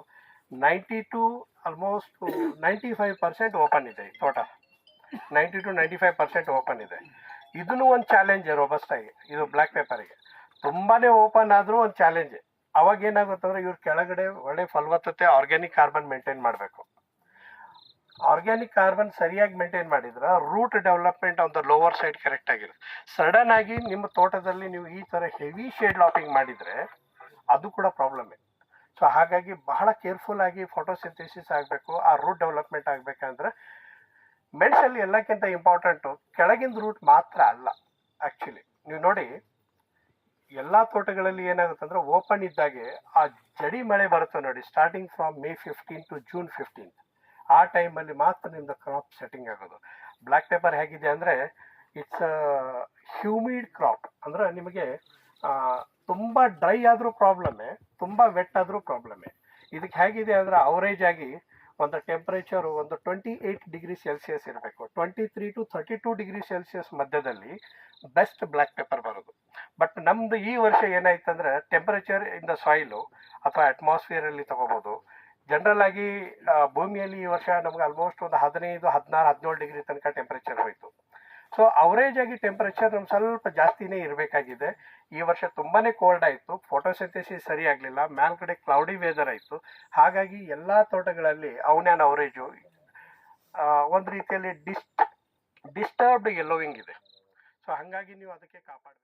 95% ಓಪನ್ ಇದೆ ಈ ತೋಟ. 90 to 95% ಓಪನ್ ಇದೆ. ಇದನ್ನು ಒಂದು ಚಾಲೆಂಜ್ ರೋಬಸ್ಟಾಗಿ, ಇದು ಬ್ಲ್ಯಾಕ್ ಪೇಪರಿಗೆ ತುಂಬಾ ಓಪನ್ ಆದರೂ ಒಂದು ಚಾಲೆಂಜ್. ಅವಾಗ ಏನಾಗುತ್ತೆ ಅಂದರೆ ಇವ್ರ ಕೆಳಗಡೆ ಒಳ್ಳೆ ಫಲವತ್ತತೆ ಆರ್ಗ್ಯಾನಿಕ್ ಕಾರ್ಬನ್ ಮೇಂಟೈನ್ ಮಾಡಬೇಕು. ಆರ್ಗ್ಯಾನಿಕ್ ಕಾರ್ಬನ್ ಸರಿಯಾಗಿ ಮೇಂಟೈನ್ ಮಾಡಿದ್ರೆ root development on the lower side correct ಆಗಿರುತ್ತೆ. ಸಡನ್ ಆಗಿ ನಿಮ್ಮ ತೋಟದಲ್ಲಿ ನೀವು ಈ ಥರ ಹೆವಿ ಶೇಡ್ ಲಾಪಿಂಗ್ ಮಾಡಿದರೆ ಅದು ಕೂಡ ಪ್ರಾಬ್ಲಮ್ಮೇ. ಸೊ ಹಾಗಾಗಿ ಬಹಳ ಕೇರ್ಫುಲ್ ಆಗಿ ಫೋಟೋಸಿಂಥೆಸಿಸ್ ಆಗಬೇಕು. ಆ ರೂಟ್ ಡೆವಲಪ್ಮೆಂಟ್ ಆಗಬೇಕಂದ್ರೆ ಮೆಣಸಲ್ಲಿ ಎಲ್ಲಕ್ಕಿಂತ ಇಂಪಾರ್ಟೆಂಟು ಕೆಳಗಿಂದ ರೂಟ್ ಮಾತ್ರ ಅಲ್ಲ. ಆ್ಯಕ್ಚುಲಿ ನೀವು ನೋಡಿ, ಎಲ್ಲ ತೋಟಗಳಲ್ಲಿ ಏನಾಗುತ್ತೆ ಅಂದರೆ ಓಪನ್ ಇದ್ದಾಗೆ ಆ ಜಡಿ ಮಳೆ ಬರುತ್ತೆ ನೋಡಿ, starting from May 15 to June 15, ಆ ಟೈಮಲ್ಲಿ ಮಾತ್ರ ನಿಮ್ದು ಕ್ರಾಪ್ ಸೆಟ್ಟಿಂಗ್ ಆಗೋದು. ಬ್ಲ್ಯಾಕ್ ಪೆಪ್ಪರ್ ಹೇಗಿದೆ ಅಂದರೆ ಇಟ್ಸ್ ಹ್ಯೂಮಿಡ್ ಕ್ರಾಪ್, ಅಂದರೆ ನಿಮಗೆ ತುಂಬ ಡ್ರೈ ಆದರೂ ಪ್ರಾಬ್ಲಮ್ಮೇ, ತುಂಬ ವೆಟ್ ಆದರೂ ಪ್ರಾಬ್ಲಮ್ಮೇ. ಇದಕ್ಕೆ ಹೇಗಿದೆ ಅಂದರೆ ಅವರೇಜ್ ಆಗಿ ಒಂದು ಟೆಂಪ್ರೇಚರು ಒಂದು 28 ಡಿಗ್ರಿ ಸೆಲ್ಸಿಯಸ್ ಇರಬೇಕು. 23 to 32 ಡಿಗ್ರಿ ಸೆಲ್ಸಿಯಸ್ ಮಧ್ಯದಲ್ಲಿ ಬೆಸ್ಟ್ ಬ್ಲ್ಯಾಕ್ ಪೆಪ್ಪರ್ ಬರೋದು. ಬಟ್ ನಮ್ದು ಈ ವರ್ಷ ಏನಾಯ್ತಂದ್ರೆ ಟೆಂಪರೇಚರ್ ಇನ್ ದ ಸಾಯಿಲು ಅಥವಾ ಅಟ್ಮಾಸ್ಫಿಯರಲ್ಲಿ ತಗೋಬೋದು. ಜನರಲ್ ಆಗಿ ಭೂಮಿಯಲ್ಲಿ ಈ ವರ್ಷ ನಮ್ಗೆ ಆಲ್ಮೋಸ್ಟ್ ಒಂದು 15, 16, 17 ಡಿಗ್ರಿ ತನಕ ಟೆಂಪರೇಚರ್ ಹೋಯಿತು. ಸೊ ಅವರೇಜ್ ಆಗಿ ಟೆಂಪರೇಚರ್ ನಮ್ಗೆ ಸ್ವಲ್ಪ ಜಾಸ್ತಿನೇ ಇರಬೇಕಾಗಿದೆ. ಈ ವರ್ಷ ತುಂಬಾನೇ ಕೋಲ್ಡ್ ಆಯಿತು, ಫೋಟೋಸಿಂಥೆಸಿಸ್ ಸರಿ ಆಗಲಿಲ್ಲ, ಮೇಲ್ಗಡೆ ಕ್ಲೌಡಿ ವೆದರ್ ಆಯಿತು. ಹಾಗಾಗಿ ಎಲ್ಲ ತೋಟಗಳಲ್ಲಿ ಅವನ್ಯಾನ್ ಅವರೇಜು ಒಂದು ರೀತಿಯಲ್ಲಿ ಡಿಸ್ಟರ್ಬ್ಡ್ ಯೆಲ್ಲೋವಿಂಗ್ ಇದೆ. ಸೊ ಹಾಗಾಗಿ ನೀವು ಅದಕ್ಕೆ ಕಾಪಾಡಬೇಕು.